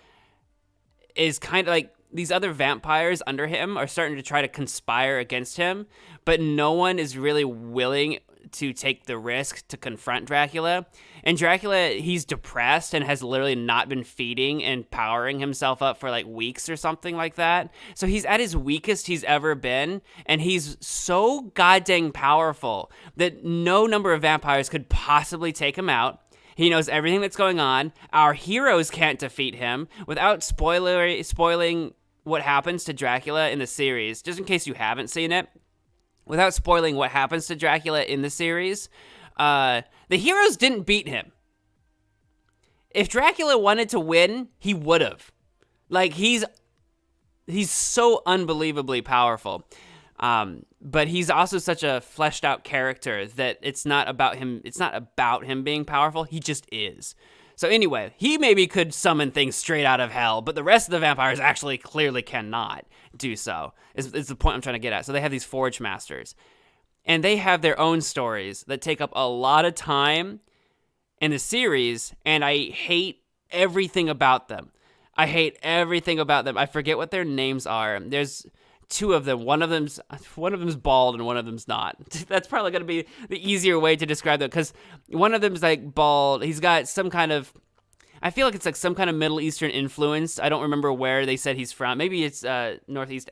is kind of like, these other vampires under him are starting to try to conspire against him, but no one is really willing to take the risk to confront Dracula. And Dracula, he's depressed and has literally not been feeding and powering himself up for like weeks or something like that. So he's at his weakest he's ever been, and he's so goddamn powerful that no number of vampires could possibly take him out. He knows everything that's going on. Our heroes can't defeat him. Without spoiling what happens to Dracula in the series, just in case you haven't seen it, without spoiling what happens to Dracula in the series, the heroes didn't beat him. If Dracula wanted to win, he would have. Like, he's so unbelievably powerful. But he's also such a fleshed out character that it's not about him being powerful. He just is. So anyway, he maybe could summon things straight out of hell, but the rest of the vampires actually clearly cannot do so, is the point I'm trying to get at. So they have these Forge Masters, and they have their own stories that take up a lot of time in the series, and I hate everything about them. I forget what their names are. There's 2 of them. One of them's bald and one of them's not. That's probably going to be the easier way to describe it, because one of them's like bald. He's got some kind of, I feel like it's like some kind of Middle Eastern influence. I don't remember where they said he's from. Maybe it's Northeast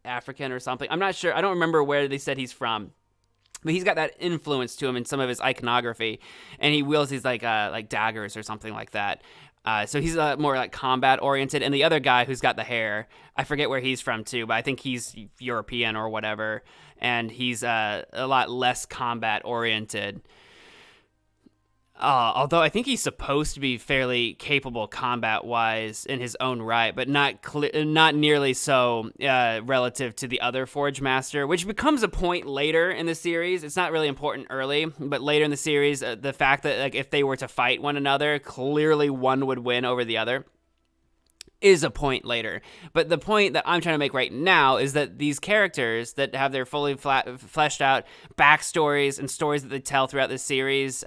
African or something. I'm not sure. I don't remember where they said he's from. But he's got that influence to him in some of his iconography, and he wields these like daggers or something like that. So he's more like combat oriented, and the other guy who's got the hair, I forget where he's from too, but I think he's European or whatever, and he's a lot less combat oriented. Although I think he's supposed to be fairly capable combat-wise in his own right, but not nearly so relative to the other Forge Master, which becomes a point later in the series. It's not really important early, but later in the series, the fact that like if they were to fight one another, clearly one would win over the other is a point later. But the point that I'm trying to make right now is that these characters that have their fully fleshed out backstories and stories that they tell throughout the series,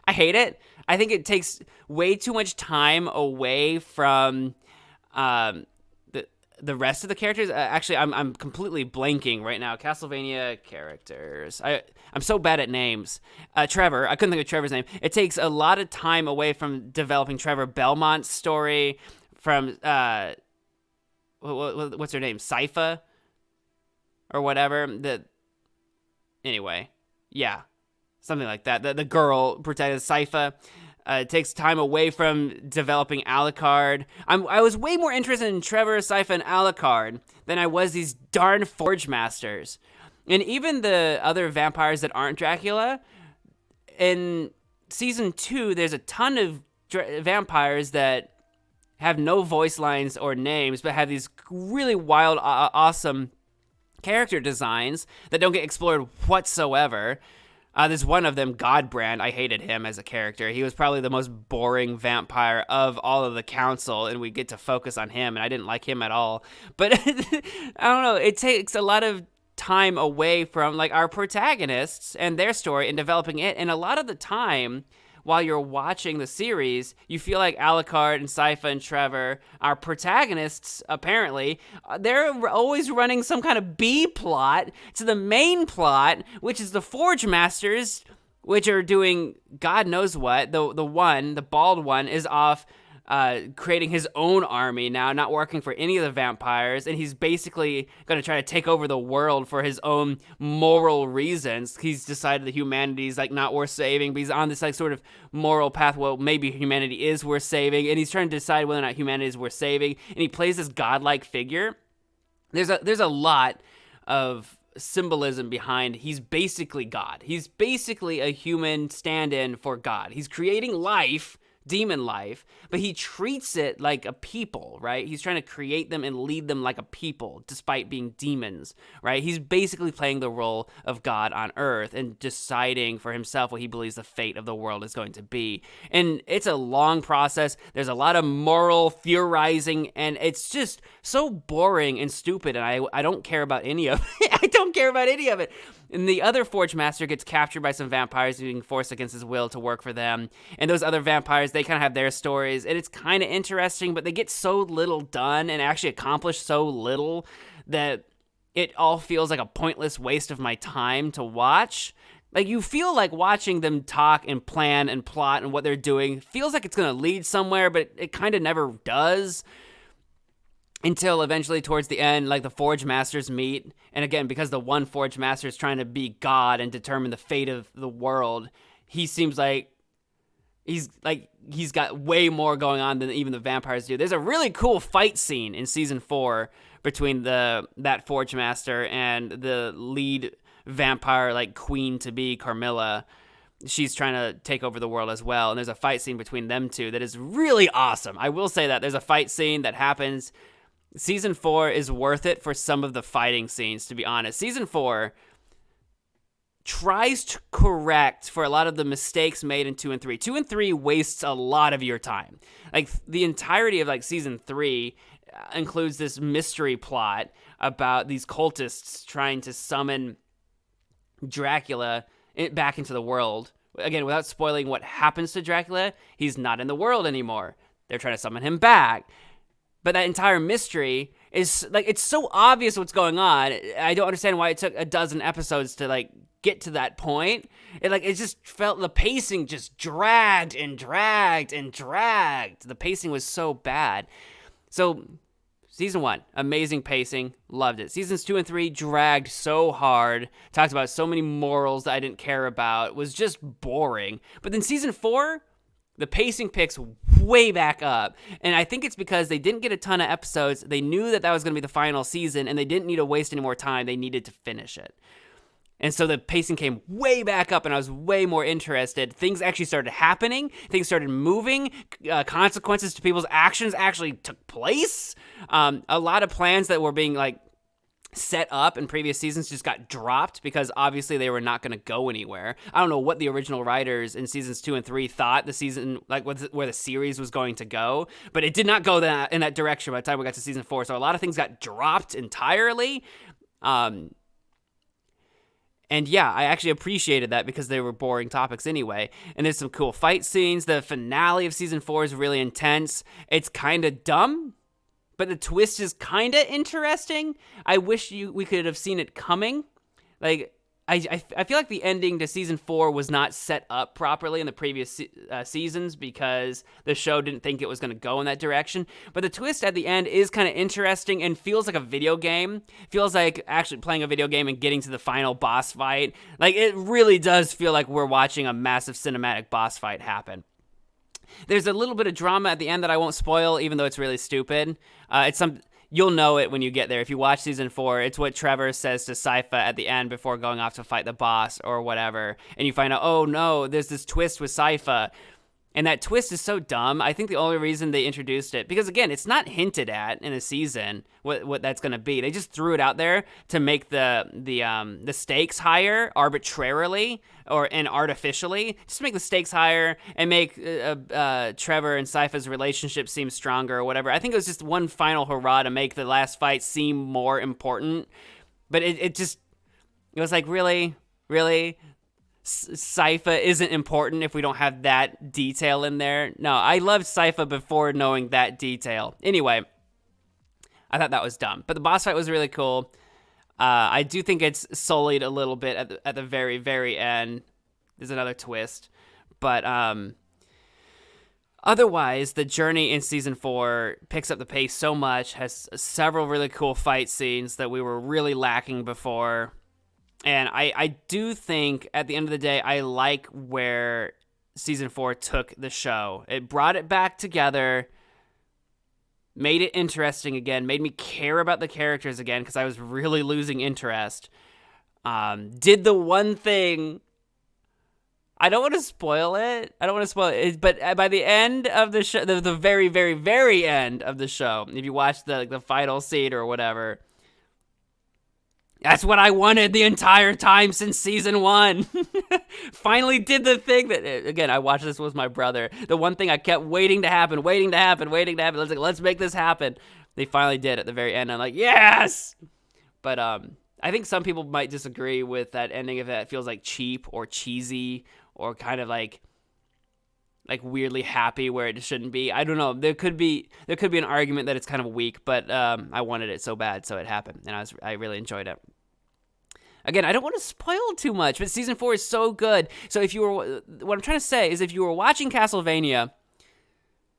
I hate it. I think it takes way too much time away from the rest of the characters. Actually, I'm completely blanking right now. Castlevania characters. I'm so bad at names. Trevor. I couldn't think of Trevor's name. It takes a lot of time away from developing Trevor Belmont's story. From what's her name? Sypha or whatever. Anyway, yeah. Something like that. The girl protected Sypha. It takes time away from developing Alucard. I was way more interested in Trevor, Sypha, and Alucard than I was these darn Forge Masters. And even the other vampires that aren't Dracula, in season 2, there's a ton of vampires that have no voice lines or names, but have these really wild, awesome character designs that don't get explored whatsoever. There's one of them, Godbrand. I hated him as a character. He was probably the most boring vampire of all of the council, and we get to focus on him, and I didn't like him at all. But I don't know. It takes a lot of time away from like our protagonists and their story and developing it, and a lot of the time while you're watching the series, you feel like Alucard and Sypha and Trevor, our protagonists, apparently, they're always running some kind of B plot to the main plot, which is the Forge Masters, which are doing God knows what. The bald one, is off creating his own army now, not working for any of the vampires, and he's basically going to try to take over the world for his own moral reasons. He's decided that humanity's like not worth saving, but he's on this like sort of moral path. Well, maybe humanity is worth saving, and he's trying to decide whether or not humanity is worth saving. And he plays this godlike figure. There's a lot of symbolism behind he's basically God. He's basically a human stand-in for God. He's creating life, demon life, but he treats it like a people, right? He's trying to create them and lead them like a people despite being demons, right? He's basically playing the role of God on earth and deciding for himself what he believes the fate of the world is going to be. And it's a long process. There's a lot of moral theorizing, and it's just so boring and stupid, and I don't care about any of it. I don't care about any of it. And the other Forge Master gets captured by some vampires being forced against his will to work for them. And those other vampires, they kind of have their stories. And it's kind of interesting, but they get so little done and actually accomplish so little that it all feels like a pointless waste of my time to watch. Like, you feel like watching them talk and plan and plot and what they're doing feels like it's going to lead somewhere, but it kind of never does. Until eventually towards the end, like the Forge Masters meet. And again, because the one Forge Master is trying to be God and determine the fate of the world, he seems like he's got way more going on than even the vampires do. There's a really cool fight scene in season 4 between that Forge Master and the lead vampire, like queen to be, Carmilla. She's trying to take over the world as well. And there's a fight scene between them two that is really awesome. I will say that there's a fight scene that happens. Season 4 is worth it for some of the fighting scenes, to be honest. Season 4 tries to correct for a lot of the mistakes made in 2 and 3. 2 and 3 wastes a lot of your time. Like, the entirety of, like, Season 3 includes this mystery plot about these cultists trying to summon Dracula back into the world. Again, without spoiling what happens to Dracula, he's not in the world anymore. They're trying to summon him back. But that entire mystery is, like, it's so obvious what's going on. I don't understand why it took a dozen episodes to, like, get to that point. It just felt, the pacing just dragged and dragged and dragged. The pacing was so bad. So, Season 1, amazing pacing, loved it. Seasons 2 and 3 dragged so hard, talked about so many morals that I didn't care about, was just boring. But then Season 4... the pacing picks way back up, and I think it's because they didn't get a ton of episodes. They knew that was going to be the final season, and they didn't need to waste any more time. They needed to finish it. And so the pacing came way back up, and I was way more interested. Things actually started happening. Things started moving. Consequences to people's actions actually took place. A lot of plans that were being, like, set up in previous seasons just got dropped because obviously they were not going to go anywhere. I don't know what the original writers in seasons 2 and 3 thought the season, like, where the series was going to go, but it did not go in that direction by the time we got to season 4. So a lot of things got dropped entirely. And yeah, I actually appreciated that because they were boring topics anyway. And there's some cool fight scenes. The finale of season 4 is really intense. It's kind of dumb, but the twist is kind of interesting. I wish we could have seen it coming. Like, I feel like the ending to season 4 was not set up properly in the previous seasons because the show didn't think it was going to go in that direction. But the twist at the end is kind of interesting and feels like a video game. Feels like actually playing a video game and getting to the final boss fight. Like, it really does feel like we're watching a massive cinematic boss fight happen. There's a little bit of drama at the end that I won't spoil, even though it's really stupid. You'll know it when you get there. If you watch season 4, it's what Trevor says to Sypha at the end before going off to fight the boss or whatever. And you find out, oh no, there's this twist with Sypha. And that twist is so dumb. I think the only reason they introduced it, because again, it's not hinted at in a season what that's going to be. They just threw it out there to make the stakes higher arbitrarily and artificially. Just make the stakes higher and make Trevor and Sypha's relationship seem stronger or whatever. I think it was just one final hurrah to make the last fight seem more important. But it was like, really? Sypha isn't important if we don't have that detail in there. No, I loved Sypha before knowing that detail. Anyway, I thought that was dumb. But the boss fight was really cool. I do think it's sullied a little bit at the very, very end. There's another twist. But otherwise, the journey in Season 4 picks up the pace so much, has several really cool fight scenes that we were really lacking before. And I do think, at the end of the day, I like where Season 4 took the show. It brought it back together, made it interesting again, made me care about the characters again, because I was really losing interest. Did the one thing... I don't want to spoil it. But by the end of the show, the very, very, very end of the show, if you watch the final scene or whatever, that's what I wanted the entire time since Season 1. Finally did the thing that, again, I watched this with my brother. The one thing I kept waiting to happen. Let's make this happen. They finally did at the very end. I'm like, yes! But I think some people might disagree with that ending if it feels like cheap or cheesy or kind of like weirdly happy where it shouldn't be. I don't know. There could be an argument that it's kind of weak, but I wanted it so bad, so it happened, and I really enjoyed it. Again, I don't want to spoil too much, but Season 4 is so good. So what I'm trying to say is, if you were watching Castlevania,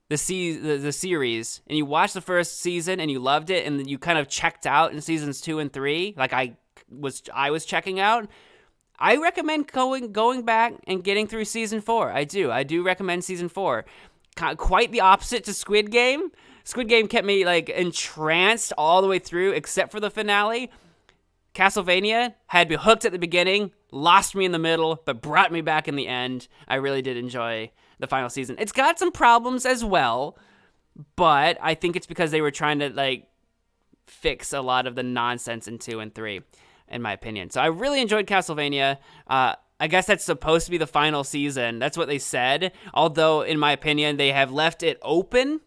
the series, and you watched the first season and you loved it, and then you kind of checked out in Seasons 2 and 3, like I was checking out, I recommend going back and getting through Season 4. I do recommend Season 4. Quite the opposite to Squid Game. Squid Game kept me entranced all the way through, except for the finale. Castlevania had me hooked at the beginning, lost me in the middle, but brought me back in the end. I really did enjoy the final season. It's got some problems as well, but I think it's because they were trying to fix a lot of the nonsense in 2 and 3. In my opinion. So I really enjoyed Castlevania. I guess that's supposed to be the final season. That's what they said. Although, in my opinion, they have left it open,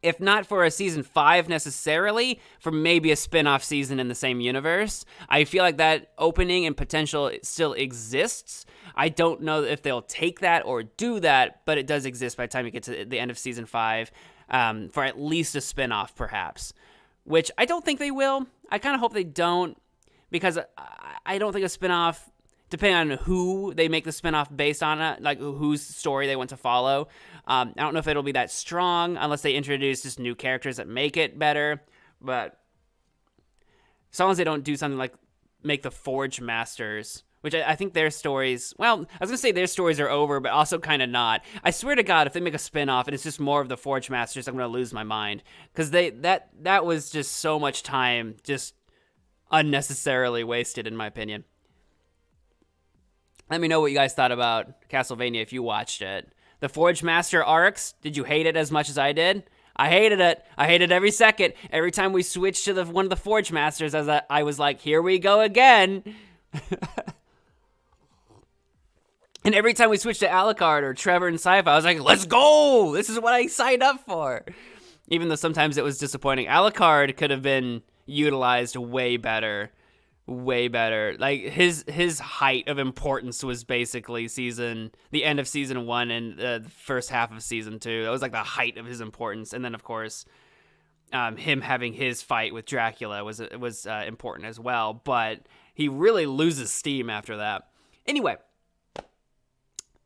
if not for a Season 5 necessarily, for maybe a spin-off season in the same universe. I feel like that opening and potential still exists. I don't know if they'll take that or do that, but it does exist by the time you get to the end of Season 5, for at least a spin-off, perhaps. Which I don't think they will. I kind of hope they don't, because I don't think a spinoff, depending on who they make the spinoff based on, whose story they want to follow, I don't know if it'll be that strong unless they introduce just new characters that make it better. But as long as they don't do something like make the Forge Masters, which I think their stories, well, I was going to say their stories are over, but also kind of not. I swear to God, if they make a spinoff and it's just more of the Forge Masters, I'm going to lose my mind. Because that was just so much time, just unnecessarily wasted, in my opinion. Let me know what you guys thought about Castlevania if you watched it. The Forge Master arcs, did you hate it as much as I did? I hated it. I hated every second. Every time we switched to one of the Forge Masters, I was like, here we go again. And every time we switched to Alucard or Trevor and Sypha, I was like, let's go! This is what I signed up for. Even though sometimes it was disappointing. Alucard could have been utilized way better. Like his height of importance was basically the end of Season 1 and the first half of Season 2. That was like the height of his importance. And then of course, him having his fight with Dracula was important as well, but he really loses steam after that. Anyway,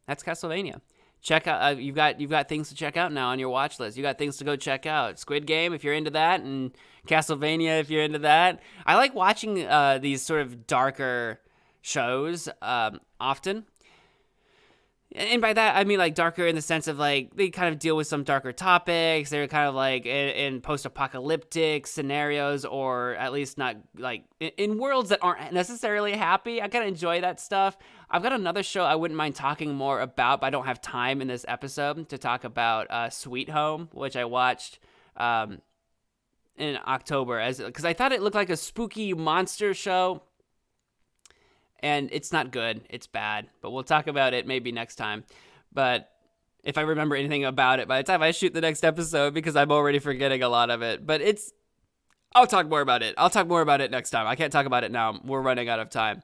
that's Castlevania. Check out, you've got things to check out now on your watch list. You got things to go check out. Squid Game, if you're into that, and Castlevania, if you're into that. I like watching these sort of darker shows often. And by that, I mean like darker in the sense of like they kind of deal with some darker topics. They're kind of like in post-apocalyptic scenarios, or at least not like in worlds that aren't necessarily happy. I kind of enjoy that stuff. I've got another show I wouldn't mind talking more about, but I don't have time in this episode to talk about Sweet Home, which I watched in October because I thought it looked like a spooky monster show. And it's not good. It's bad. But we'll talk about it maybe next time. But if I remember anything about it by the time I shoot the next episode, because I'm already forgetting a lot of it. But I'll talk more about it. I'll talk more about it next time. I can't talk about it now. We're running out of time.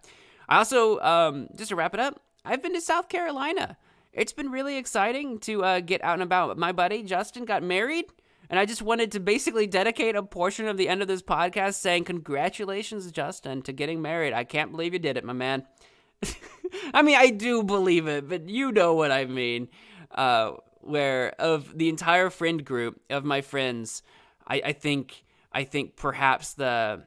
I also, just to wrap it up, I've been to South Carolina. It's been really exciting to get out and about. My buddy Justin got married, and I just wanted to basically dedicate a portion of the end of this podcast saying congratulations, Justin, to getting married. I can't believe you did it, my man. I mean, I do believe it, but you know what I mean. Where of the entire friend group of my friends, I think perhaps the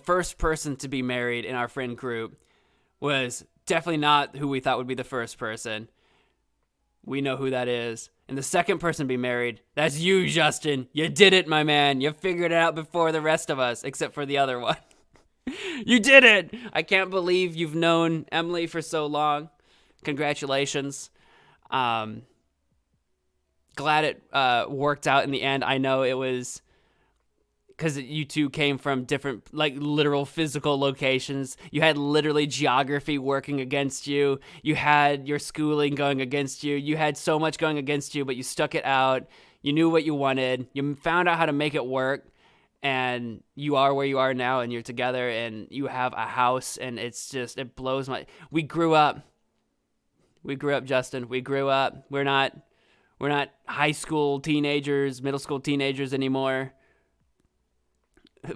first person to be married in our friend group was definitely not who we thought would be the first person. We know who that is. And the second person to be married, that's you, Justin. You did it, my man. You figured it out before the rest of us, except for the other one. You did it. I can't believe you've known Emily for so long. Congratulations. Glad it worked out in the end. I know it was because you two came from different, like, literal physical locations. You had literally geography working against you. You had your schooling going against you. You had so much going against you, but you stuck it out. You knew what you wanted. You found out how to make it work. And you are where you are now, and you're together, and you have a house, and it's just, it blows my... We grew up, Justin. We grew up. We're not high school teenagers, middle school teenagers anymore.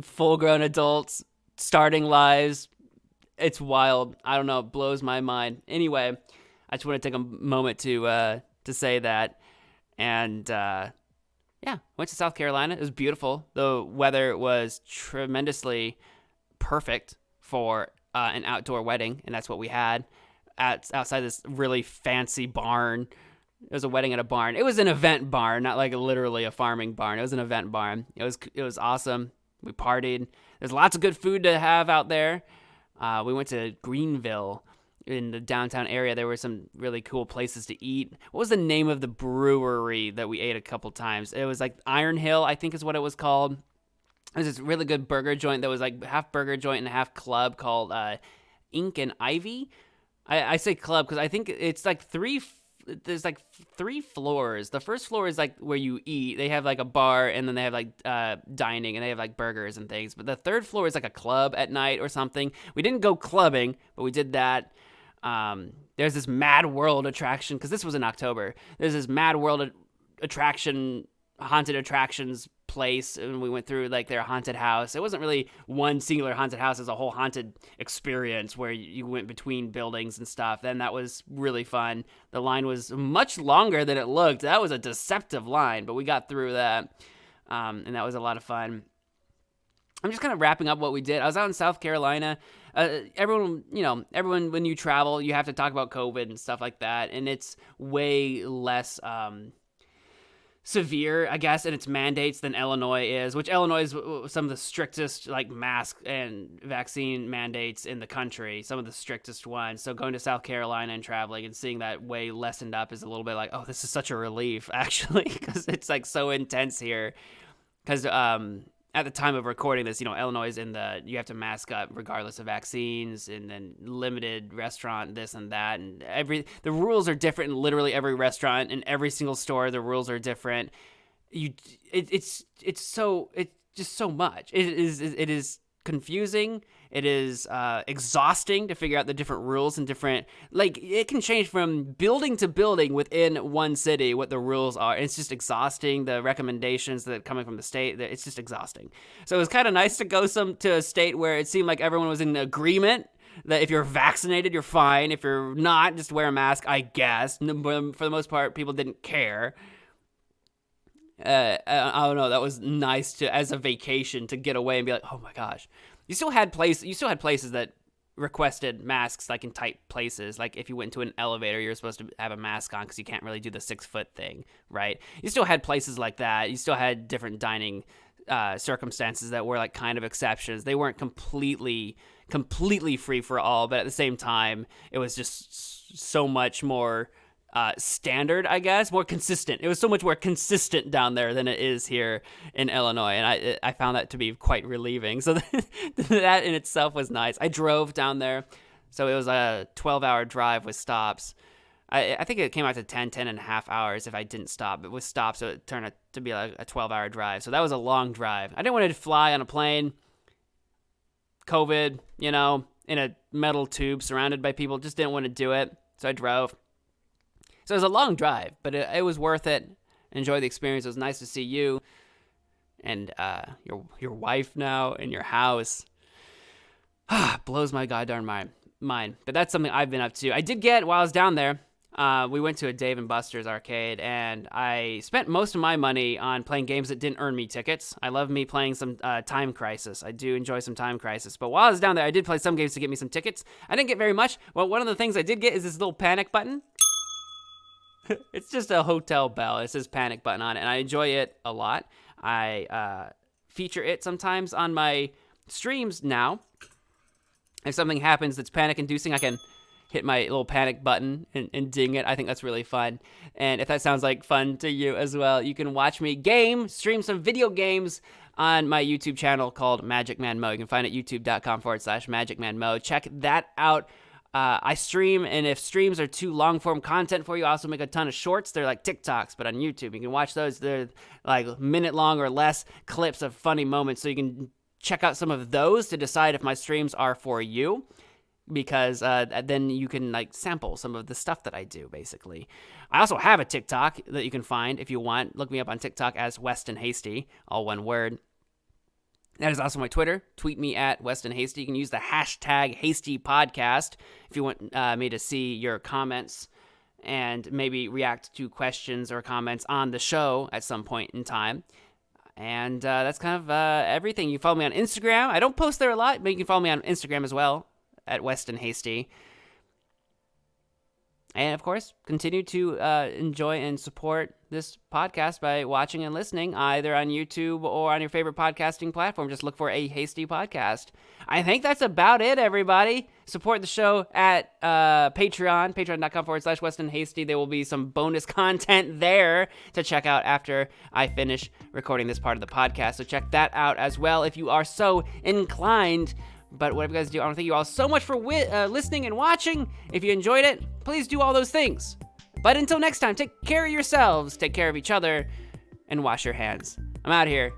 Full-grown adults, starting lives. It's wild. I don't know. It blows my mind. Anyway, I just want to take a moment to say that. And yeah, went to South Carolina. It was beautiful. The weather was tremendously perfect for an outdoor wedding, and that's what we had outside this really fancy barn. It was a wedding at a barn. It was an event barn, not like literally a farming barn. It was an event barn. It was awesome. We partied. There's lots of good food to have out there. We went to Greenville in the downtown area. There were some really cool places to eat. What was the name of the brewery that we ate a couple times? It was like Iron Hill, I think is what it was called. It was this really good burger joint that was like half burger joint and half club called Ink and Ivy. I say club because I think it's like there's like three floors. The first floor is like where you eat. They have like a bar, and then they have like dining, and they have like burgers and things. But the third floor is like a club at night or something. We didn't go clubbing, but we did that. There's this Mad World attraction, because this was in October. There's this Mad World attraction, haunted attractions place, and we went through like their haunted house. It wasn't really one singular haunted house. It was a whole haunted experience where you went between buildings and stuff. Then that was really fun. The line was much longer than it looked. That was a deceptive line, but we got through that, and that was a lot of fun. I'm just kind of wrapping up what we did. I was out in South Carolina. Everyone, when you travel, you have to talk about COVID and stuff like that, and it's way less severe, I guess, in its mandates than Illinois is, which Illinois is some of the strictest, like, mask and vaccine mandates in the country, some of the strictest ones. So going to South Carolina and traveling and seeing that way lessened up is a little bit like, oh, this is such a relief, actually, because it's, like, so intense here. Because at the time of recording this, Illinois is you have to mask up regardless of vaccines, and then limited restaurant, this and that, and the rules are different in literally every restaurant. In every single store, the rules are different. It's just so much. It is confusing. It is exhausting to figure out the different rules and different, like, it can change from building to building within one city what the rules are. It's just exhausting. The recommendations that are coming from the state, it's just exhausting. So it was kind of nice to go to a state where it seemed like everyone was in agreement that if you're vaccinated, you're fine. If you're not, just wear a mask, I guess. But for the most part, people didn't care. I don't know. That was nice as a vacation to get away and be like, oh my gosh. You still had places that requested masks, like in tight places. Like if you went into an elevator, you're supposed to have a mask on because you can't really do the 6-foot thing, right? You still had places like that. You still had different dining circumstances that were like kind of exceptions. They weren't completely free for all, but at the same time, it was just so much more standard, I guess, more consistent. It was so much more consistent down there than it is here in Illinois, and I found that to be quite relieving. So that in itself was nice. I drove down there, so it was a 12-hour drive with stops. I think it came out to 10 and a half hours if I didn't stop. But with stops, so it turned out to be like a 12-hour drive. So that was a long drive. I didn't want to fly on a plane. COVID, in a metal tube surrounded by people. Just didn't want to do it, so I drove. So it was a long drive, but it was worth it. Enjoy the experience. It was nice to see you and your wife now in your house. Blows my goddamn mind. But that's something I've been up to. I did get, while I was down there, we went to a Dave & Buster's arcade, and I spent most of my money on playing games that didn't earn me tickets. I love me playing some Time Crisis. I do enjoy some Time Crisis. But while I was down there, I did play some games to get me some tickets. I didn't get very much. Well, one of the things I did get is this little panic button. It's just a hotel bell. It says panic button on it, and I enjoy it a lot. I feature it sometimes on my streams now. If something happens that's panic-inducing, I can hit my little panic button and ding it. I think that's really fun. And if that sounds like fun to you as well, you can watch me stream some video games on my YouTube channel called Magic Man Mo. You can find it at youtube.com/MagicManMo. Check that out. I stream, and if streams are too long-form content for you, I also make a ton of shorts. They're like TikToks, but on YouTube. You can watch those. They're like minute-long or less clips of funny moments, so you can check out some of those to decide if my streams are for you, because then you can like sample some of the stuff that I do, basically. I also have a TikTok that you can find if you want. Look me up on TikTok as Weston Hasty, all one word. That is also my Twitter. Tweet me at Weston Hasty. You can use the hashtag Hasty Podcast if you want me to see your comments and maybe react to questions or comments on the show at some point in time. And that's kind of everything. You follow me on Instagram. I don't post there a lot, but you can follow me on Instagram as well at Weston Hasty. And, of course, continue to enjoy and support this podcast by watching and listening either on YouTube or on your favorite podcasting platform. Just look for a Hasty Podcast. I think that's about it, everybody. Support the show at Patreon, patreon.com/Weston Hasty. There will be some bonus content there to check out after I finish recording this part of the podcast. So check that out as well if you are so inclined. But whatever you guys do, I want to thank you all so much for listening and watching. If you enjoyed it, please do all those things. But until next time, take care of yourselves, take care of each other, and wash your hands. I'm out here.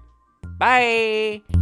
Bye!